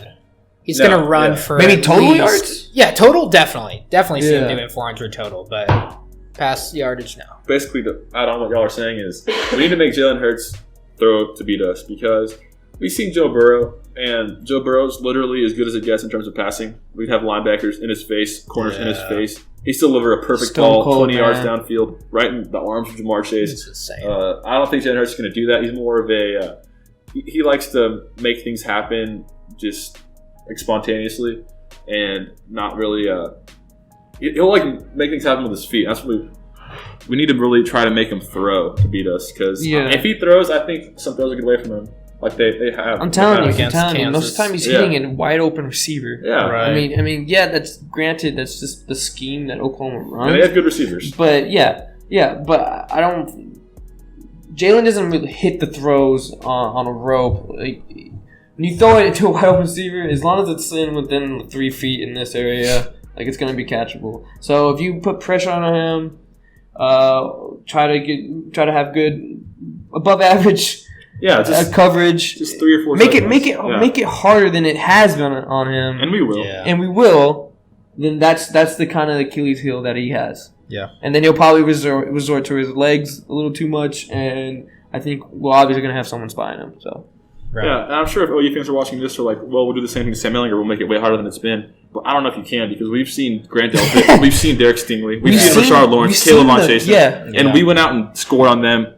Speaker 3: He's gonna run for
Speaker 2: maybe total yards.
Speaker 3: Yeah, total definitely see him doing 400 total, but. Pass yardage now.
Speaker 1: Basically, to add on what y'all are saying is we need to make Jalen Hurts throw to beat us because we've seen Joe Burrow, and Joe Burrow's literally as good as it gets in terms of passing. We'd have linebackers in his face, corners in his face. He still delivered a perfect ball, 20 yards downfield, right in the arms of Jamar Chase. I don't think Jalen Hurts is going to do that. He's more of a he likes to make things happen just spontaneously and not really he'll make things happen with his feet. That's what we need to really try to make him throw to beat us. Because if he throws, I think some throws will get away from him. They have.
Speaker 2: I'm telling you, most of the time he's hitting a wide open receiver.
Speaker 1: Yeah,
Speaker 3: right.
Speaker 2: I mean, that's granted. That's just the scheme that Oklahoma runs.
Speaker 1: Yeah, they have good receivers.
Speaker 2: But but I don't. Jalen doesn't really hit the throws on a rope. When you throw it into a wide open receiver, as long as it's within 3 feet in this area. It's going to be catchable. So if you put pressure on him, try to have good above average coverage.
Speaker 1: Just 3 or 4.
Speaker 2: Make it harder than it has been on him,
Speaker 1: and we will.
Speaker 2: And we will. then that's the kind of Achilles heel that he has.
Speaker 3: Yeah.
Speaker 2: And then he'll probably resort to his legs a little too much, and I think we're obviously going to have someone spying him. So.
Speaker 3: Right.
Speaker 1: Yeah, and I'm sure if OU fans are watching this, are like, well, we'll do the same thing to Sam Ehlinger. We'll make it way harder than it's been. But I don't know if you can because we've seen Grant Delpit, we've seen Derek Stingley, we've seen Rashard Lawrence, Caleb Von Chasen, and we went out and scored on them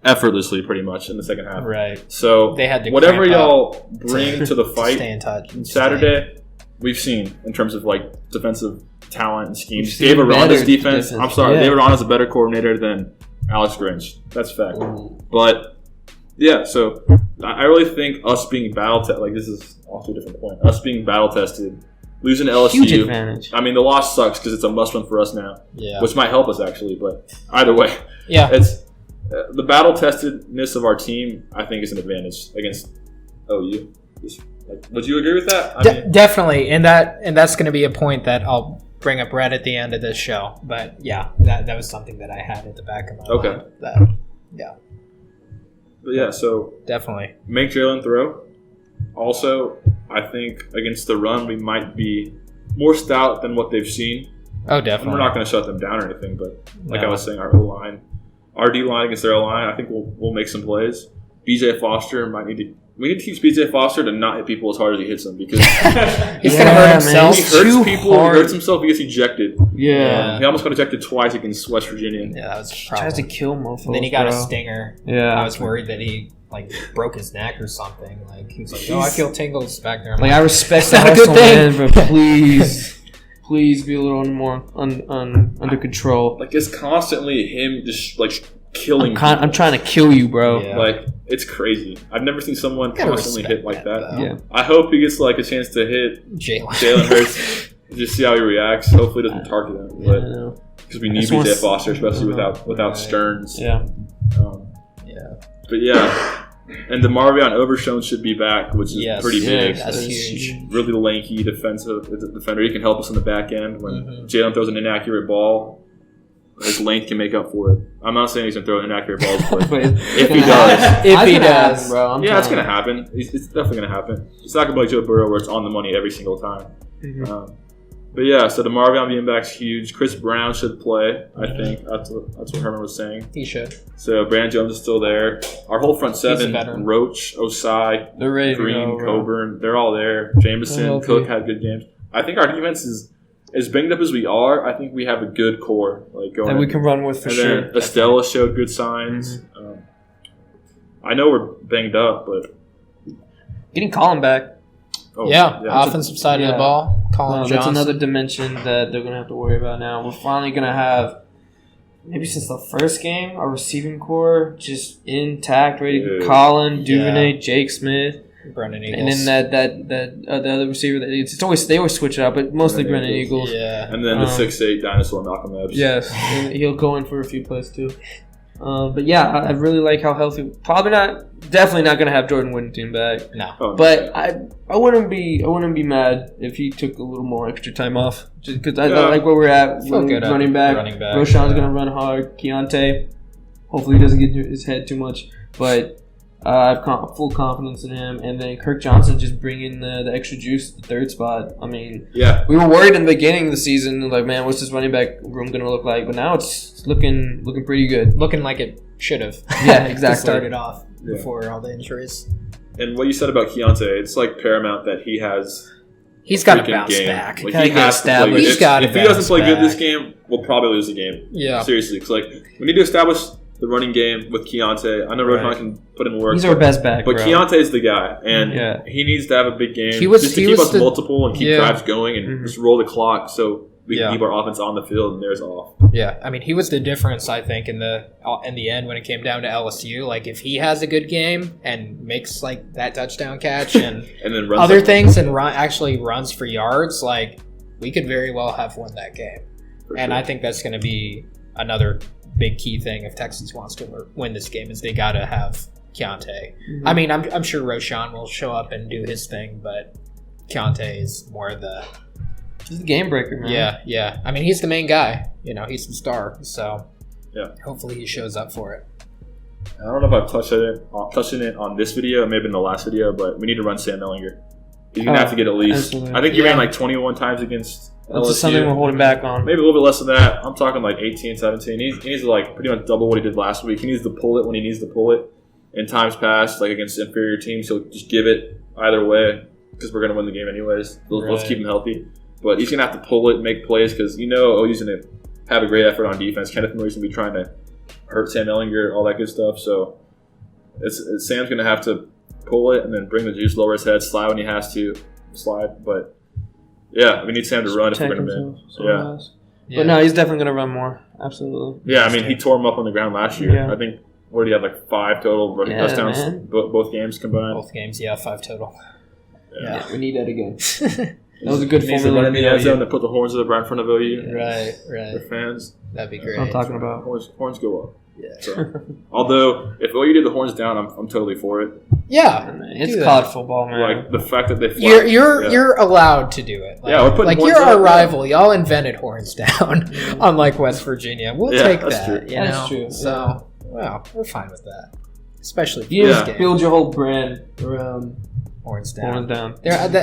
Speaker 1: effortlessly, pretty much in the second half.
Speaker 3: Right.
Speaker 1: So
Speaker 3: they had to
Speaker 1: whatever y'all bring to the fight
Speaker 3: stay in touch.
Speaker 1: Saturday, we've seen in terms of like defensive talent and schemes. David Aranda's defense. I'm sorry, David Aranda's a better coordinator than Alex Grinch. That's a fact. But yeah, so I really think us being battle tested, like this is off to a different point. Us being battle tested, losing to LSU.
Speaker 2: Huge advantage.
Speaker 1: I mean, the loss sucks because it's a must win for us now, which might help us actually. But either way, it's the battle testedness of our team. I think is an advantage against OU. Would you agree with that?
Speaker 3: Definitely, and that's going to be a point that I'll bring up right at the end of this show. But yeah, that was something that I had at the back of my mind.
Speaker 1: But yeah, so
Speaker 3: definitely
Speaker 1: make Jalen throw. Also, I think against the run we might be more stout than what they've seen.
Speaker 3: Oh, definitely.
Speaker 1: And we're not going to shut them down or anything, but like I was saying, our O-line, our D-line against their O-line, I think we'll make some plays. BJ Foster we need to teach BJ Foster to not hit people as hard as he hits them because
Speaker 3: he's going to hurt himself.
Speaker 1: He hurts people. He hurts himself. He gets ejected.
Speaker 2: Yeah.
Speaker 1: He almost got ejected twice against West Virginia.
Speaker 3: Yeah, that was a
Speaker 2: He
Speaker 3: problem.
Speaker 2: tries to kill mofos.
Speaker 3: And then he got a stinger.
Speaker 2: Yeah.
Speaker 3: I was worried that he broke his neck or something. Like he was like, I feel tingles back there.
Speaker 2: I respect the
Speaker 3: not a good
Speaker 2: hustle,
Speaker 3: thing.
Speaker 2: man, but please be a little more under control.
Speaker 1: Like it's constantly him just killing.
Speaker 2: I'm trying to kill you, bro.
Speaker 3: Yeah.
Speaker 1: Like it's crazy. I've never seen someone constantly hit like that.
Speaker 2: Yeah.
Speaker 1: I hope he gets a chance to hit Jalen Hurts. Just see how he reacts. Hopefully, he doesn't target him, but because we need BJ Foster, especially without Stearns.
Speaker 2: Yeah.
Speaker 1: But yeah, and the Marvion Overshone should be back, which is pretty big.
Speaker 3: That's huge.
Speaker 1: Really lanky defender. He can help us in the back end when Jalen throws an inaccurate ball. His length can make up for it. I'm not saying he's going to throw inaccurate balls, but if he does.
Speaker 3: If he does.
Speaker 2: Bro,
Speaker 1: it's going to happen. It's definitely going to happen. It's not going to be like Joe Burrow where it's on the money every single time. But yeah, so the Marvion being back's huge. Chris Brown should play, I think. That's what Herman was saying.
Speaker 3: He should.
Speaker 1: So Brandon Jones is still there. Our whole front seven, Roach, Osai, Green, Coburn, they're all there. Jameson, Cook had good games. I think our defense is as banged up as we are. I think we have a good core going.
Speaker 2: That we can run with for sure.
Speaker 1: And then Estella showed good signs. I know we're banged up, but
Speaker 2: getting Colin back.
Speaker 3: Offensive side of the ball. Colin Johnson.
Speaker 2: That's another dimension that they're going to have to worry about now. We're finally going to have, maybe since the first game, our receiving core just intact, ready to go. Colin, Duvernay, Jake Smith.
Speaker 3: Brendan Eagles.
Speaker 2: And then the other receiver, they always switch it up, but mostly Brendan Eagles.
Speaker 3: Yeah.
Speaker 1: And then the 6'8" dinosaur Malcolm Epps.
Speaker 2: Yes, and he'll go in for a few plays too. But yeah, I really like how healthy. Definitely not going to have Jordan Whittington back.
Speaker 3: No.
Speaker 2: But I wouldn't be mad if he took a little more extra time off, just because I like where we're at. Running back. Roshan's going to run hard. Keontae, hopefully he doesn't get to his head too much, but I have full confidence in him. And then Kirk Johnson just bringing the extra juice at the third spot. I mean, we were worried in the beginning of the season, like, man, what's this running back room going to look like? But now it's looking pretty good.
Speaker 3: Looking like it should have.
Speaker 2: Yeah, exactly.
Speaker 3: Started off before all the injuries.
Speaker 1: And what you said about Keontae, it's paramount that he has.
Speaker 3: He's got to bounce back.
Speaker 1: He has to play good. If he doesn't play good this game, we'll probably lose the game.
Speaker 3: Yeah,
Speaker 1: seriously, because we need to establish the running game with Keontae. I know Rohan can put in work.
Speaker 2: He's our best back,
Speaker 1: but Keontae's the guy, and he needs to have a big game just to keep us multiple and keep drives going and just roll the clock so we can keep our offense on the field and theirs off.
Speaker 3: Yeah, I mean, he was the difference, I think, in the end when it came down to LSU. Like, if he has a good game and makes that touchdown catch and,
Speaker 1: and then runs
Speaker 3: other things and actually runs for yards, we could very well have won that game. And I think that's going to be another big key thing if Texas wants to win this game is they got to have Keontae. I mean, I'm sure Roshan will show up and do his thing, but Keontae is more
Speaker 2: he's the game breaker, man.
Speaker 3: Yeah. I mean, he's the main guy. He's the star. So hopefully he shows up for it.
Speaker 1: I don't know if I've touched it on this video, maybe in the last video, but we need to run Sam Ehlinger. He's going to have to get at least. Absolutely. I think he ran 21 times against
Speaker 2: That's just something we're holding back on.
Speaker 1: Maybe a little bit less than that. I'm talking like 18, 17. He needs to like pretty much double what he did last week. He needs to pull it when he needs to pull it. In times past, like against inferior teams, he'll just give it either way because we're going to win the game anyways. Let's keep him healthy. But he's going to have to pull it, make plays because OU's going to have a great effort on defense. Kenneth Murray's going to be trying to hurt Sam Ellinger, all that good stuff. So Sam's going to have to pull it and then bring the juice, lower his head, slide when he has to, slide. But yeah, we need Sam to run if we're going to win. Yeah.
Speaker 2: But no, he's definitely going to run more. Absolutely.
Speaker 1: Yeah, I mean, he tore him up on the ground last year.
Speaker 2: Yeah.
Speaker 1: I think, what did he have, like 5 total rushing touchdowns? Both games combined?
Speaker 3: Both games, 5 total.
Speaker 2: Yeah, we need that again. That was a good
Speaker 1: formula. Run in the end zone to put the horns of the right in front of OU.
Speaker 3: Right.
Speaker 1: For fans.
Speaker 3: That'd be great.
Speaker 2: That's what I'm talking about.
Speaker 1: Horns go up.
Speaker 3: Yeah.
Speaker 1: So, although, if OU did the horns down, I'm totally for it.
Speaker 3: Yeah.
Speaker 2: It's college football, man.
Speaker 1: Like, the fact that they fly.
Speaker 3: You're allowed to do it. Like,
Speaker 1: we're putting horns
Speaker 3: you're
Speaker 1: up,
Speaker 3: our rival. Y'all invented horns down, unlike West Virginia. We'll take
Speaker 1: that's
Speaker 3: that.
Speaker 1: True.
Speaker 2: That's true.
Speaker 3: So, we're fine with that. Especially for
Speaker 2: you
Speaker 3: this
Speaker 2: just
Speaker 3: game.
Speaker 2: build your whole brand around
Speaker 3: horns down.
Speaker 2: Horns down.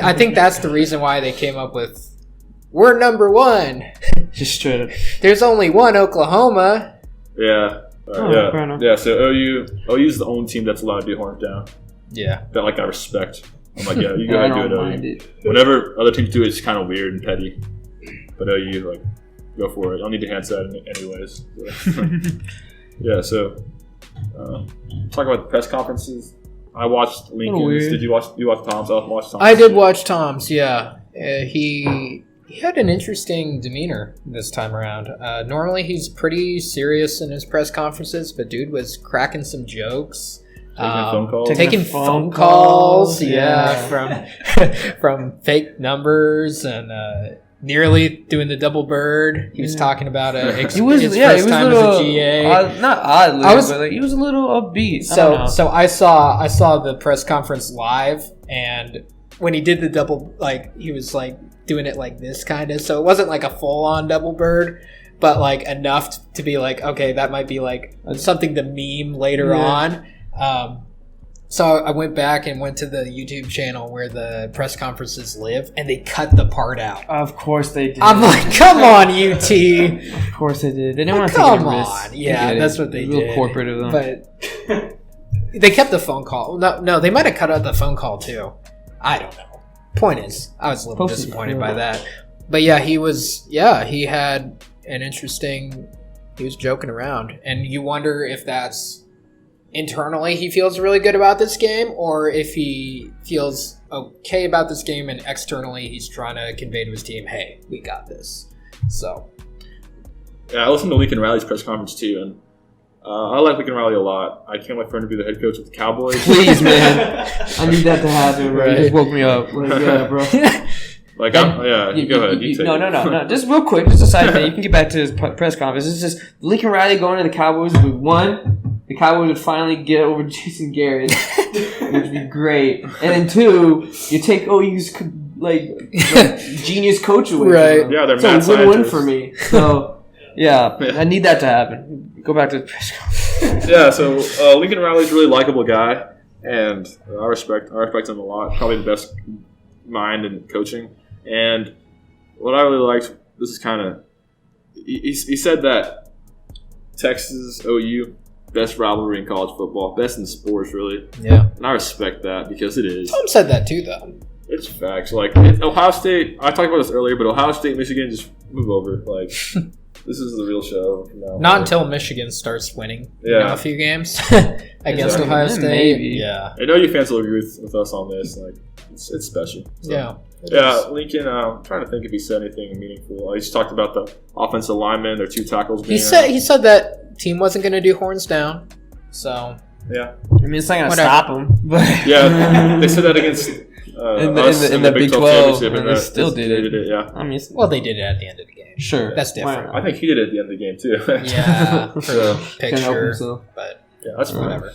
Speaker 3: I think that's the reason why they came up with, we're number one.
Speaker 2: Just straight up.
Speaker 3: There's only one Oklahoma.
Speaker 1: Yeah.
Speaker 2: Fair enough.
Speaker 1: Yeah, so OU's the only team that's allowed to do horns down.
Speaker 3: Yeah.
Speaker 1: That, like, I respect. I'm like, yeah, you go ahead and do it, OU.
Speaker 2: It.
Speaker 1: Whenever other teams do it, it's kind of weird and petty. But OU, like, go for it. I'll need to hand set anyways. So. Yeah, so talk about the press conferences. I watched Lincoln's. Did you watch Tom's? I watched Tom's.
Speaker 3: I did watch Tom's, yeah. He had an interesting demeanor this time around. Normally he's pretty serious in his press conferences, but dude was cracking some jokes. Taking phone calls, from fake numbers and nearly doing the double bird. He was talking about his first time as a GA.
Speaker 2: Not oddly, but like, he was a little upbeat.
Speaker 3: So I saw the press conference live, and when he did the double, like he was like doing it like this kind of. So it wasn't like a full on double bird, but like enough to be like, okay, that might be like something to meme later on. So I went back and went to the YouTube channel where the press conferences live, and they cut the part out.
Speaker 2: Of course they did.
Speaker 3: I'm like, come on, UT.
Speaker 2: Of course they did. They didn't want to take a risk.
Speaker 3: Come on. Yeah, that's what they did.
Speaker 2: A little corporate of them.
Speaker 3: But they kept the phone call. No, they might have cut out the phone call too. I don't know. Point is, I was a little disappointed by that. But yeah, he had an interesting, he was joking around. And you wonder if that's internally he feels really good about this game, or if he feels okay about this game and externally he's trying to convey to his team, hey, we got this. So
Speaker 1: yeah, I listened to Lincoln Riley's press conference too, and I like Lincoln Riley a lot. I can't wait for him to be the head coach of the Cowboys.
Speaker 2: Please, man. I need that to happen, bro. You just woke me up. Like, yeah, bro.
Speaker 1: Like, go ahead.
Speaker 2: No. Just real quick, just a side thing. You can get back to his press conference. It's just Lincoln Riley going to the Cowboys with one. The Cowboys would finally get over Jason Garrett, which would be great. And then two, you take OU's like genius coach away.
Speaker 3: Right.
Speaker 1: From them. Yeah, they're
Speaker 2: so
Speaker 1: mad
Speaker 2: it's a win-win
Speaker 1: scientists.
Speaker 2: for me. So yeah, I need that to happen. Go back to the press conference.
Speaker 1: Yeah, so Lincoln Riley's a really likable guy, and I respect him a lot. Probably the best mind in coaching. And what I really liked, this is kind of, he said that Texas OU, best rivalry in college football, best in sports, really.
Speaker 3: yeah.
Speaker 1: And I respect that because it is.
Speaker 3: Tom said that too, though.
Speaker 1: It's facts. Like, Ohio State, I talked about this earlier, but Ohio State, Michigan, just move over. Like, this is the real show from now on.
Speaker 3: Not until Michigan starts winning a few games against Ohio State.
Speaker 2: Maybe.
Speaker 3: Yeah.
Speaker 1: I know you fans will agree with us on this. Like, it's special. So.
Speaker 3: Yeah.
Speaker 1: Lincoln, I'm trying to think if he said anything meaningful. He just talked about the offensive linemen, their 2 tackles being
Speaker 3: He said that team wasn't going to do horns down. So
Speaker 1: yeah.
Speaker 2: I mean, it's not going to stop them. But
Speaker 1: Yeah, they said that against us
Speaker 2: in the Big 12
Speaker 1: championship,
Speaker 2: and they still did it.
Speaker 1: Yeah.
Speaker 2: I mean,
Speaker 3: well, they did it at the end of the game.
Speaker 2: Sure.
Speaker 3: That's different.
Speaker 1: I think he did it at the end of the game too.
Speaker 3: Yeah, for the
Speaker 2: Can't help
Speaker 3: picture.
Speaker 2: himself.
Speaker 3: But
Speaker 1: Yeah, that's fine.
Speaker 3: whatever.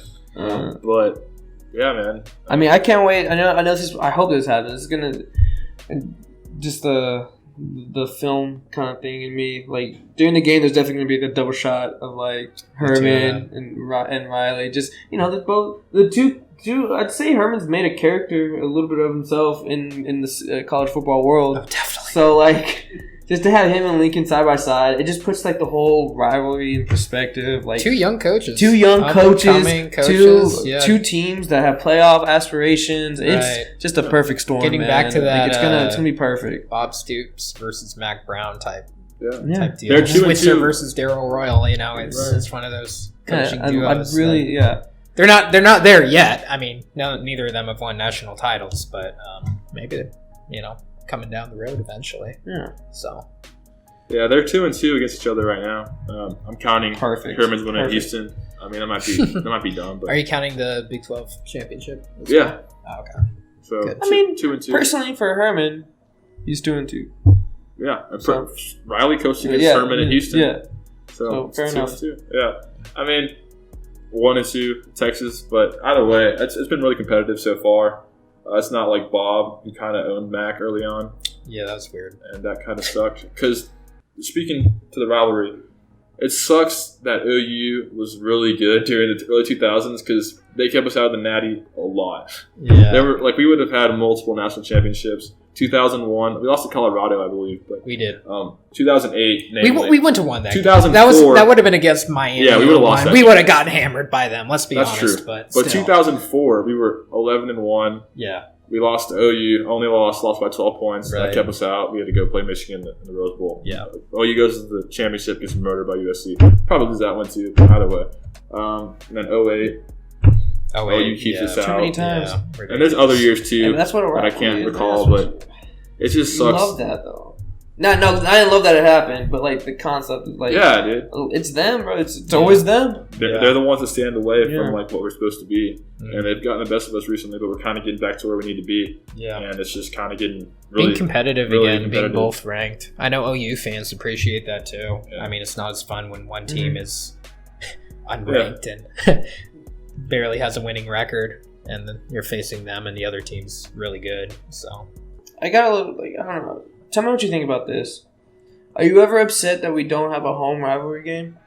Speaker 1: But yeah, man.
Speaker 2: I mean, I can't wait. I know. This. I hope this happens. It's gonna just the film kind of thing in me. Like during the game, there's definitely gonna be a double shot of like Herman and Riley. Just the two. I'd say Herman's made a character, a little bit of himself in the college football world.
Speaker 3: Oh, definitely.
Speaker 2: So like, just to have him and Lincoln side by side, it just puts like the whole rivalry in perspective. Like
Speaker 3: 2 young coaches,
Speaker 2: two teams that have playoff aspirations.
Speaker 3: Right.
Speaker 2: It's just a perfect storm.
Speaker 3: Getting
Speaker 2: man.
Speaker 3: back to that,
Speaker 2: it's gonna be perfect.
Speaker 3: Bob Stoops versus Mac Brown type
Speaker 1: Yeah.
Speaker 3: deal.
Speaker 1: They're 2-2.
Speaker 3: Switzer versus Daryl Royal. You know, it's one of those coaching duos. They're not there yet. I mean, neither of them have won national titles, but maybe coming down the road eventually.
Speaker 2: Yeah.
Speaker 3: So.
Speaker 1: Yeah, they're 2-2 against each other right now. I'm counting Herman's winning at Houston. I mean, that might be dumb. But
Speaker 3: are you counting the Big 12 championship?
Speaker 1: Yeah.
Speaker 3: Oh, okay.
Speaker 1: So
Speaker 3: Good.
Speaker 2: I mean,
Speaker 1: 2-2.
Speaker 2: Personally, for Herman, he's 2-2.
Speaker 1: Yeah, Riley coached against Herman in Houston.
Speaker 2: Yeah.
Speaker 1: So
Speaker 2: fair enough.
Speaker 1: 2-2. Yeah. I mean, 1-2 Texas, but either way, it's been really competitive so far. It's not like Bob, who kind of owned Mac early on.
Speaker 3: Yeah, that was weird.
Speaker 1: And that kind of sucked. Because, speaking to the rivalry, it sucks that OU was really good during the early 2000s because they kept us out of the Natty a lot.
Speaker 3: Yeah.
Speaker 1: We would have had multiple national championships. 2001, we lost to Colorado, I believe. But
Speaker 3: we did.
Speaker 1: 2008, namely.
Speaker 3: We went to one that
Speaker 1: 2004.
Speaker 3: That would have been against Miami.
Speaker 1: Yeah, we would have lost that.
Speaker 3: We would have gotten hammered by them. Let's be
Speaker 1: That's
Speaker 3: honest.
Speaker 1: true.
Speaker 3: But
Speaker 1: still. 2004, we were 11-1.
Speaker 3: Yeah.
Speaker 1: We lost to OU, only lost by 12 points.
Speaker 3: Right.
Speaker 1: That kept us out. We had to go play Michigan in the Rose Bowl.
Speaker 3: Yeah.
Speaker 1: OU goes to the championship, gets murdered by USC. Probably lose that one too, either way. And then 08. OU keeps us out.
Speaker 2: Too many times.
Speaker 1: Yeah. And there's other years too
Speaker 2: that's what
Speaker 1: that I can't recall, but it just sucks.
Speaker 2: I love that though. No, I didn't love that it happened, but like the concept is like,
Speaker 1: yeah, dude,
Speaker 2: it's them, bro. It's always them.
Speaker 1: They're the ones that stand away from like what we're supposed to be, and they've gotten the best of us recently. But we're kind of getting back to where we need to be.
Speaker 3: Yeah,
Speaker 1: and it's just kind of getting really
Speaker 3: being competitive
Speaker 1: really
Speaker 3: again, being both ranked. I know OU fans appreciate that too. Yeah. I mean, it's not as fun when one team is unranked and barely has a winning record, and then you're facing them, and the other team's really good. So
Speaker 2: I got a little I don't know. Tell me what you think about this. Are you ever upset that we don't have a home rivalry game?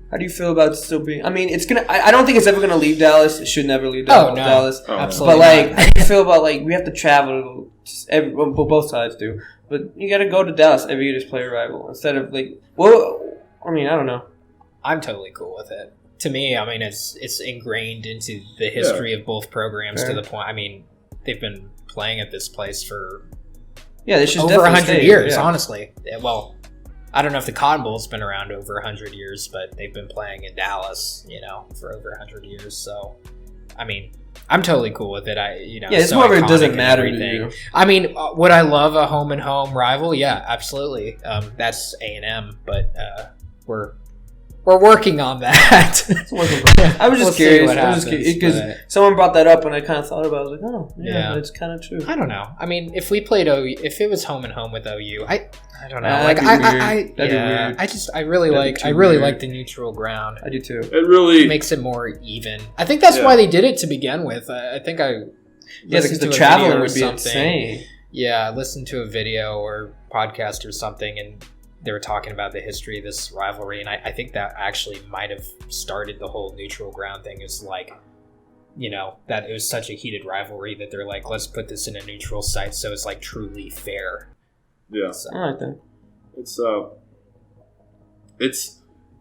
Speaker 2: How do you feel about it still being? I mean, it's gonna. I don't think it's ever gonna leave Dallas. It should never leave Dallas.
Speaker 3: Absolutely.
Speaker 2: But like, how do you feel about like we have to travel? Both sides do. But you got to go to Dallas every year to play a rival instead of like. Well, I mean, I don't know.
Speaker 3: I'm totally cool with it. To me, I mean, it's ingrained into the history of both programs to the point. I mean, they've been playing at this place for.
Speaker 2: Yeah, they should
Speaker 3: over 100 years, honestly. Well, I don't know if the Cotton Bowl's been around over 100 years, but they've been playing in Dallas, for over 100 years. So, I mean, I'm totally cool with it.
Speaker 2: It's so whoever it doesn't matter to you.
Speaker 3: I mean, would I love a home and home rival? Yeah, absolutely. That's A&M, but we're working on that.
Speaker 2: I was just curious. Because someone brought that up and I kind of thought about it. I was like, oh, yeah, it's kind of true.
Speaker 3: I don't know. I mean, if we played OU, if it was home and home with OU, I don't know.
Speaker 2: That'd be weird.
Speaker 3: I really like the neutral ground.
Speaker 2: I do too.
Speaker 1: It really
Speaker 3: makes it more even. I think that's why they did it to begin with. I think
Speaker 2: because the traveling would be insane.
Speaker 3: Yeah, I listened to a video or podcast or something, and they were talking about the history of this rivalry, and I think that actually might have started the whole neutral ground thing. Is like, that it was such a heated rivalry that they're like, let's put this in a neutral site so it's like truly fair.
Speaker 1: Yeah,
Speaker 2: so, I like that.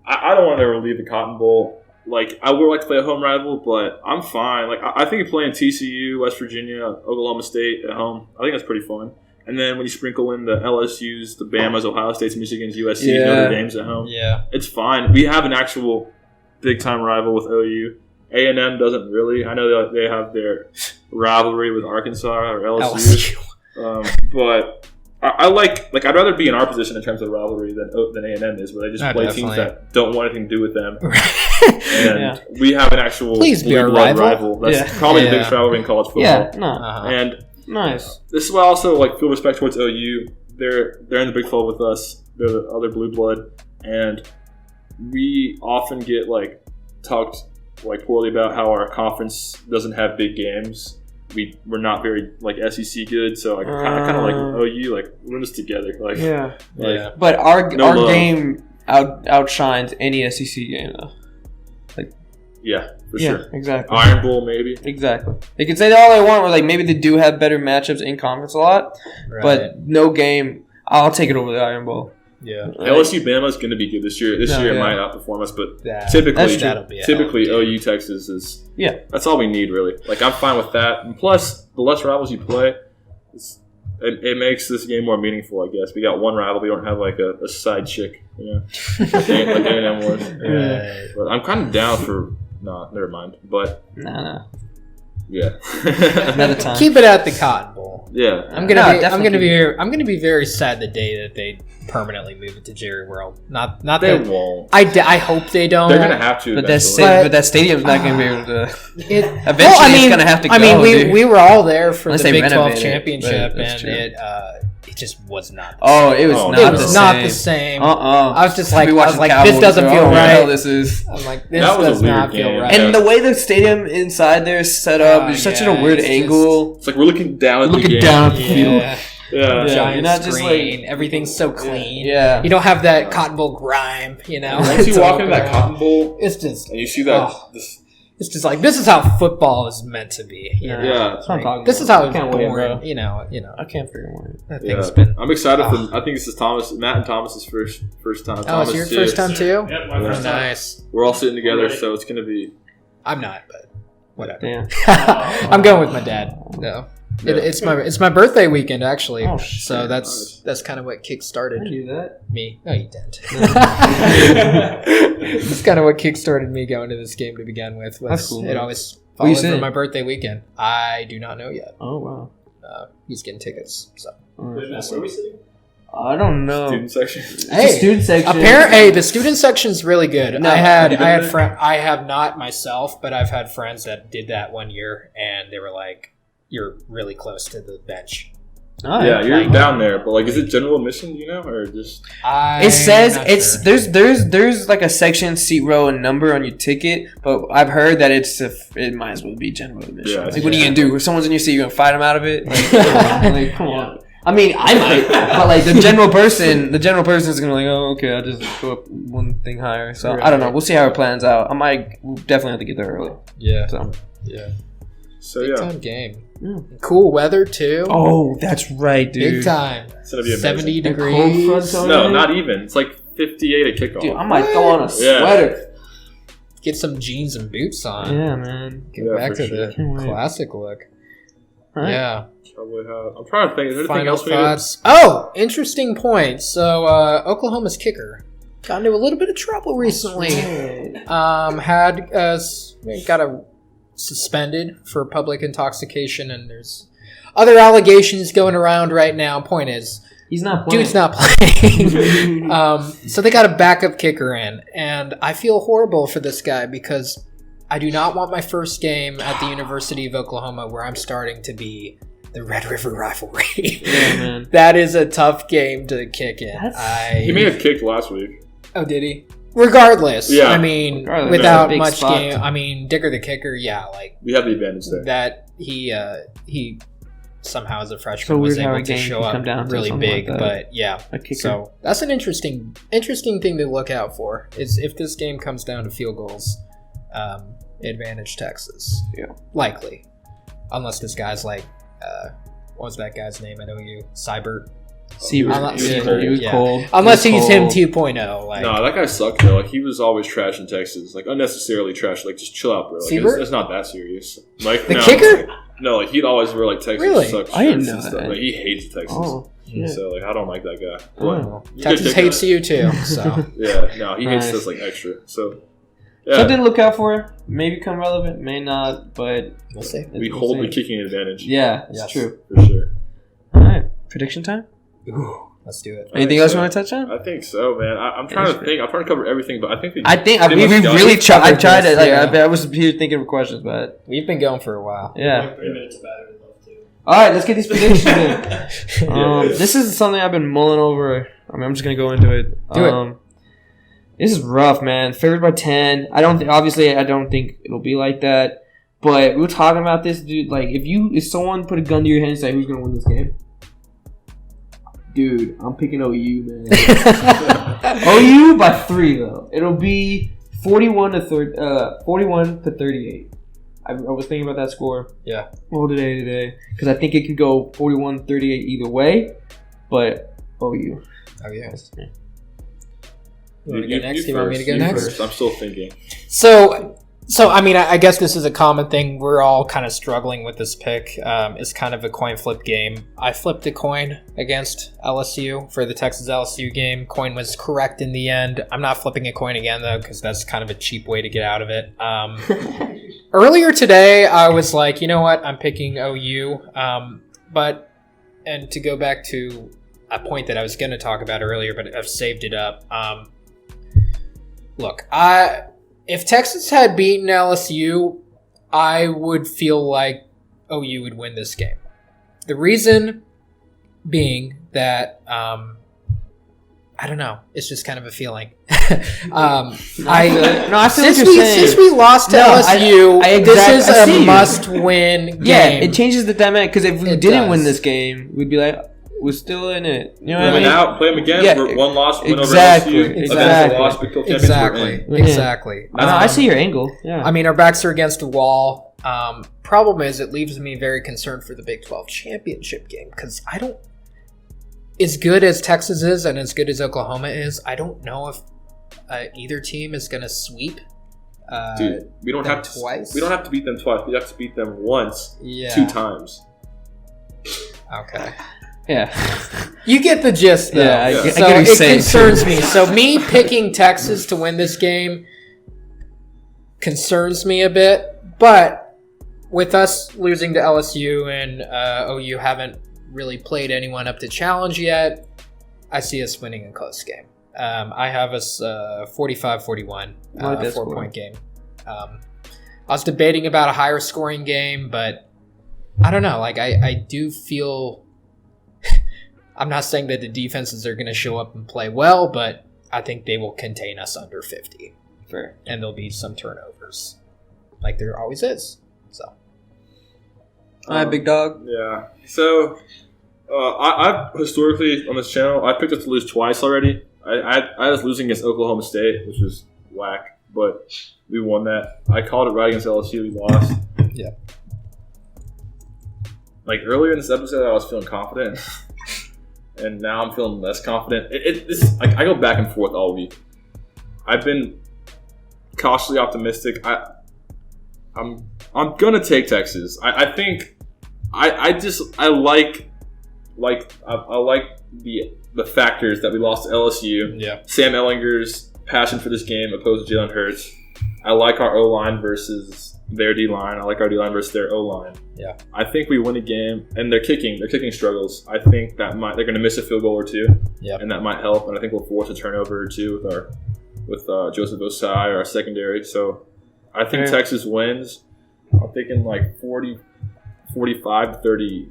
Speaker 1: I don't want to ever leave the Cotton Bowl. Like, I would like to play a home rival, but I'm fine. Like, I think playing TCU, West Virginia, Oklahoma State at home, I think that's pretty fun. And then when you sprinkle in the LSUs, the Bamas, Ohio States, Michigans, USC, Notre Dame's at home, it's fine. We have an actual big-time rival with OU. A&M doesn't really. I know that they have their rivalry with Arkansas or LSU. But I like I'd rather be in our position in terms of rivalry than A&M is, where they just play teams that don't want anything to do with them. And we have an actual blood rival. That's probably the biggest rivalry in college football.
Speaker 2: Yeah, no.
Speaker 1: And
Speaker 2: nice.
Speaker 1: This is why I also feel respect towards OU. They're in the Big 12 with us. They're the other blue blood, and we often get talked poorly about how our conference doesn't have big games. We're not very SEC good, so I kind of like OU. We're in this together.
Speaker 2: But our game outshines any SEC game though.
Speaker 1: Yeah, for sure.
Speaker 2: Exactly.
Speaker 1: Iron Bowl, maybe.
Speaker 2: Exactly. They can say all they want, where maybe they do have better matchups in conference a lot, but no game. I'll take it over the Iron Bowl.
Speaker 3: Yeah.
Speaker 1: LSU Bama is going to be good this year. This year it might outperform us, but typically OU Texas is that's all we need really. Like I'm fine with that. And plus, the less rivals you play, it makes this game more meaningful. I guess we got one rival. We don't have like a side chick, like A&M was.
Speaker 3: Right.
Speaker 1: But I'm kind of down for never mind. But yeah,
Speaker 2: another time.
Speaker 3: Keep it at the Cotton Bowl.
Speaker 1: Yeah,
Speaker 3: I'm gonna be very sad the day that they permanently move it to Jerry World. Not
Speaker 1: they
Speaker 3: that
Speaker 1: won't.
Speaker 3: I hope they don't.
Speaker 1: They're gonna have to.
Speaker 2: But that stadium's not gonna be able to. Eventually, it's gonna have to go.
Speaker 3: I mean, we were all there for
Speaker 2: Unless
Speaker 3: the
Speaker 2: they
Speaker 3: Big 12
Speaker 2: renovate it,
Speaker 3: championship,
Speaker 2: that's
Speaker 3: and
Speaker 2: true.
Speaker 3: it just was not.
Speaker 2: It was
Speaker 3: not the same.
Speaker 2: I
Speaker 3: was just like, this doesn't feel right.
Speaker 2: This is.
Speaker 3: I'm like, this does not feel right.
Speaker 2: And the way the stadium inside there is set up is such a weird angle.
Speaker 1: It's like we're looking down at the game.
Speaker 2: Down at the field.
Speaker 3: Yeah. Giant
Speaker 2: you're not
Speaker 3: screen.
Speaker 2: just like
Speaker 3: Everything's so clean.
Speaker 2: Yeah.
Speaker 3: You don't have that Cotton Bowl grime,
Speaker 1: Once you walk into that Cotton Bowl,
Speaker 3: it's just
Speaker 1: and you see that.
Speaker 3: It's just like this is how football is meant to be.
Speaker 1: Yeah,
Speaker 2: that's what I'm talking
Speaker 3: this
Speaker 2: about.
Speaker 3: is how it's born.
Speaker 2: Bro.
Speaker 3: You know.
Speaker 2: I can't figure it out.
Speaker 3: That thing's been.
Speaker 1: I'm excited for. I think this is Matt and Thomas's first time.
Speaker 3: Oh, it's your first time too.
Speaker 5: Yep, my first time.
Speaker 3: Nice.
Speaker 1: We're all sitting together, so it's gonna be.
Speaker 3: I'm not, but whatever.
Speaker 2: Damn.
Speaker 3: I'm going with my dad. No.
Speaker 1: Yeah.
Speaker 3: It's my birthday weekend actually,
Speaker 2: Oh, shit.
Speaker 3: so that's kind of what kick-started
Speaker 2: do that.
Speaker 3: me. No, you didn't. It's kind of what kick-started me going to this game to begin with.
Speaker 2: That's cool.
Speaker 3: It always
Speaker 2: What you
Speaker 3: followed
Speaker 2: saying?
Speaker 3: for my birthday weekend. I do not know yet.
Speaker 2: Oh wow.
Speaker 3: He's getting tickets. So
Speaker 5: Wait, Matt, where are we sitting?
Speaker 2: I don't know.
Speaker 1: Student section.
Speaker 3: hey,
Speaker 2: student section.
Speaker 3: the student section's really good.
Speaker 2: No,
Speaker 3: I have not myself, but I've had friends that did that one year, and they were like, "You're really close to the bench."
Speaker 2: Oh,
Speaker 1: Yeah, you're down there, but like, is it general admission? Or just?
Speaker 2: It says there's like a section, seat row, and number on your ticket, but I've heard that it might as well be general admission.
Speaker 1: Yeah,
Speaker 2: like, what are you gonna do? If someone's in your seat, you're gonna fight them out of it? Like, come on. I mean, I might, but like the general person is gonna like, oh, okay, I'll just go up one thing higher. So I don't know. We'll see how it plans out. We'll definitely have to get there early.
Speaker 3: Yeah.
Speaker 2: So
Speaker 3: Big time game. Cool weather too.
Speaker 2: Oh, that's right, dude.
Speaker 3: Big time.
Speaker 1: It's gonna be
Speaker 3: 70
Speaker 1: amazing.
Speaker 3: degrees.
Speaker 1: No, not even. It's like 58 at kickoff.
Speaker 2: Dude, I might throw on a sweater.
Speaker 3: Get some jeans and boots on.
Speaker 2: Yeah, man.
Speaker 3: Get back to the
Speaker 2: Can't wait.
Speaker 3: classic look.
Speaker 2: Right.
Speaker 3: Yeah.
Speaker 1: Probably have. I'm trying to think. Is there anything
Speaker 3: Final
Speaker 1: else we need to-
Speaker 3: thoughts. Oh, interesting point. So Oklahoma's kicker got into a little bit of trouble recently. Got suspended for public intoxication, and there's other allegations going around right now. Point is,
Speaker 2: he's not playing.
Speaker 3: dude's not playing. So they got a backup kicker in, and I feel horrible for this guy because I do not want my first game at the University of Oklahoma where I'm starting to be the Red River rivalry.
Speaker 2: Yeah, man.
Speaker 3: That is a tough game to kick in.
Speaker 1: He may have kicked last week.
Speaker 3: Oh, did he? Regardless,
Speaker 1: Yeah.
Speaker 3: I mean,
Speaker 2: Regardless,
Speaker 3: without
Speaker 2: big
Speaker 3: much
Speaker 2: spot.
Speaker 3: game. I mean, Dicker the kicker, yeah, like
Speaker 1: We have the advantage there.
Speaker 3: that. He somehow as a freshman
Speaker 2: So
Speaker 3: was
Speaker 2: weird how
Speaker 3: able
Speaker 2: a
Speaker 3: to
Speaker 2: game
Speaker 3: show
Speaker 2: can come
Speaker 3: up
Speaker 2: down to
Speaker 3: really
Speaker 2: something
Speaker 3: big,
Speaker 2: like that.
Speaker 3: but yeah.
Speaker 2: A kicker.
Speaker 3: So that's an interesting thing to look out for. Is if this game comes down to field goals, advantage Texas.
Speaker 2: Yeah,
Speaker 3: likely, unless this guy's like, what was that guy's name? I know you, Cybert.
Speaker 2: Siebert.
Speaker 3: Siebert,
Speaker 2: He was
Speaker 3: yeah.
Speaker 2: cold.
Speaker 3: Unless
Speaker 2: He was
Speaker 3: he's him
Speaker 2: cold.
Speaker 3: 2.0. Like,
Speaker 1: No, that guy sucked though. Like he was always trash in Texas, like unnecessarily trash. Like just chill out, bro. Like
Speaker 3: Siebert?
Speaker 1: it's not that serious. Like
Speaker 3: the
Speaker 1: no,
Speaker 3: kicker?
Speaker 1: No, like he'd always wear like Texas.
Speaker 3: Really?
Speaker 1: Sucks
Speaker 2: I didn't
Speaker 1: shirts and
Speaker 2: know
Speaker 1: stuff.
Speaker 2: that.
Speaker 1: Like he hates Texas.
Speaker 2: Oh, shit.
Speaker 1: So like I don't like that guy.
Speaker 2: Oh.
Speaker 1: You
Speaker 3: Texas
Speaker 1: could kick
Speaker 3: hates
Speaker 1: that.
Speaker 3: you too. So
Speaker 1: Yeah, no, he hates
Speaker 2: Nice.
Speaker 1: us like extra. So yeah,
Speaker 2: Something to look out for. May become relevant, may not, but
Speaker 3: we'll see.
Speaker 1: we
Speaker 2: we'll
Speaker 1: hold
Speaker 2: see.
Speaker 1: the kicking advantage.
Speaker 2: Yeah, it's
Speaker 3: Yes.
Speaker 2: true.
Speaker 1: For sure.
Speaker 2: All right, prediction time.
Speaker 3: Ooh, let's do it.
Speaker 2: Anything else you want to touch on?
Speaker 1: I think so, man. I'm trying to think. I'm trying to cover everything, but I think we.
Speaker 2: We
Speaker 1: pretty much got
Speaker 2: really
Speaker 1: it.
Speaker 2: tried. I tried it. Like,
Speaker 3: Yeah.
Speaker 2: I was here thinking of questions, but
Speaker 3: We've been going for a while.
Speaker 2: yeah.
Speaker 5: Like 3 minutes of battery left, too.
Speaker 2: All right, let's get these predictions in.
Speaker 1: Yeah.
Speaker 2: This is something I've been mulling over. I mean, I'm just gonna go into it.
Speaker 3: Do it.
Speaker 2: This is rough, man. Favored by 10. I don't think it'll be like that. But we were talking about this, dude. Like, if someone put a gun to your head and say who's gonna win this game, dude, I'm picking OU, man. OU by 3 though. It'll be 41 to 38. I was thinking about that score.
Speaker 3: Yeah.
Speaker 2: All today because I think it could go 41-38 either way. But OU.
Speaker 3: Oh yeah.
Speaker 2: That's his name.
Speaker 3: You want to go next? You want me to go next?
Speaker 1: First. I'm still thinking.
Speaker 3: So I mean, I guess this is a common thing. We're all kind of struggling with this pick. It's kind of a coin flip game. I flipped a coin against LSU for the Texas LSU game. Coin was correct in the end. I'm not flipping a coin again though, because that's kind of a cheap way to get out of it. Earlier today, I was like, you know what? I'm picking OU. And to go back to a point that I was going to talk about earlier, but I've saved it up. Look, if Texas had beaten LSU, I would feel like OU would win this game. The reason being that, I don't know, it's just kind of a feeling.
Speaker 2: I feel what you're saying.
Speaker 3: Since we lost to LSU, this is a must-win game.
Speaker 2: Yeah, it changes the dynamic, because if we didn't win this game, we'd be like, we're still in it. You know what I mean?
Speaker 1: Out, play them again. Yeah, one loss, win over
Speaker 2: LSU.
Speaker 3: Exactly.
Speaker 2: No, I see your angle. Yeah.
Speaker 3: I mean, our backs are against the wall. Problem is, it leaves me very concerned for the Big 12 championship game, because I don't. As good as Texas is and as good as Oklahoma is, I don't know if either team is going to sweep.
Speaker 1: Dude, we don't have to
Speaker 3: twice.
Speaker 1: We don't have to beat them twice. We have to beat them once, 2 times.
Speaker 3: Okay.
Speaker 2: Yeah.
Speaker 3: You get the gist, though.
Speaker 2: Yeah, I
Speaker 3: so
Speaker 2: get what you're
Speaker 3: it
Speaker 2: saying,
Speaker 3: concerns me. So me picking Texas to win this game concerns me a bit. But with us losing to LSU and OU haven't really played anyone up to challenge yet, I see us winning a close game. I have us 45-41, 4-point game. I was debating about a higher scoring game, but I don't know. Like I do feel... I'm not saying that the defenses are going to show up and play well, but I think they will contain us under 50.
Speaker 2: Fair.
Speaker 3: And there'll be some turnovers, like there always is. So,
Speaker 2: all right, big dog.
Speaker 1: Yeah. So, I've historically on this channel, I picked us to lose twice already. I was losing against Oklahoma State, which was whack, but we won that. I called it right against LSU. We lost.
Speaker 3: Yeah.
Speaker 1: Like earlier in this episode, I was feeling confident. And now I'm feeling less confident. I go back and forth all week. I've been cautiously optimistic. I'm gonna take Texas. I think I like the factors that we lost to LSU.
Speaker 3: Yeah.
Speaker 1: Sam Ehlinger's passion for this game opposed to Jalen Hurts. I like our O-line versus their D-line. I like our D-line versus their O-line.
Speaker 3: Yeah.
Speaker 1: I think we win a game, and their kicking struggles. I think that they're going to miss a field goal or two, and that might help. And I think we'll force a turnover or two with Joseph Osai, our secondary. So I think Texas wins. I'm thinking like 40, 45 to 30,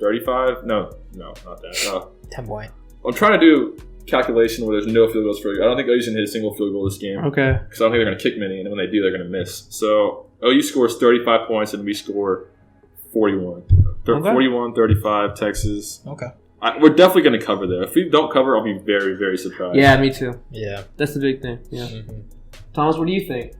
Speaker 1: 35. No, not that.
Speaker 3: 10-point.
Speaker 1: I'm trying to do calculation where there's no field goals for you. I don't think OU's going to hit a single field goal this game.
Speaker 2: Okay.
Speaker 1: Because I don't think they're going to kick many, and when they do, they're going to miss. So OU scores 35 points, and we score 41. 41-35, Texas.
Speaker 3: Okay.
Speaker 1: We're definitely going to cover there. If we don't cover, I'll be very, very surprised.
Speaker 2: Yeah, me too.
Speaker 3: Yeah.
Speaker 2: That's the big thing. Yeah.
Speaker 3: Mm-hmm.
Speaker 2: Thomas, what do you think?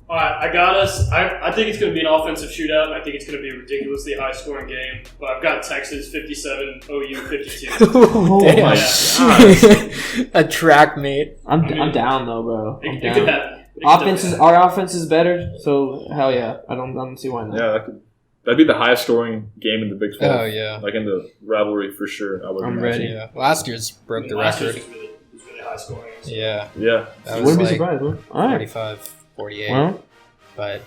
Speaker 5: All right, I got us. I think it's going to be an offensive shootout. I think it's going to be a ridiculously high-scoring game. But I've got Texas 57, OU 52.
Speaker 3: Oh
Speaker 5: my
Speaker 3: God. A track meet.
Speaker 2: I'm down though, bro.
Speaker 5: It could happen.
Speaker 2: Our offense is better, so hell yeah. I don't see why not.
Speaker 1: Yeah, that'd be the highest scoring game in the Big 12.
Speaker 3: Oh yeah,
Speaker 1: like in the rivalry for sure.
Speaker 2: I'm ready.
Speaker 3: Yeah. Last year's broke the record.
Speaker 5: It was really high scoring. So.
Speaker 1: Yeah.
Speaker 2: Wouldn't be surprised, man. All right.
Speaker 3: 45-48.
Speaker 2: Well,
Speaker 3: but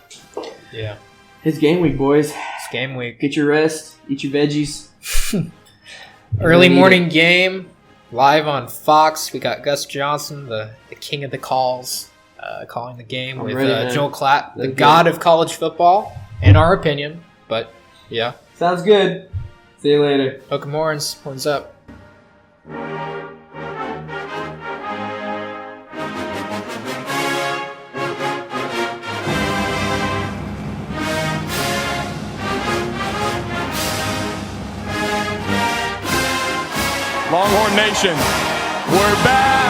Speaker 3: yeah,
Speaker 2: it's game week, boys.
Speaker 3: It's game week.
Speaker 2: Get your rest. Eat your veggies.
Speaker 3: Early morning game, live on Fox. We got Gus Johnson, the king of the calls, calling the game with Joel Klatt, the god of college football, in our opinion. But yeah,
Speaker 2: sounds good. See you later.
Speaker 3: Hook 'em horns. Horns up.
Speaker 6: Longhorn Nation, we're back.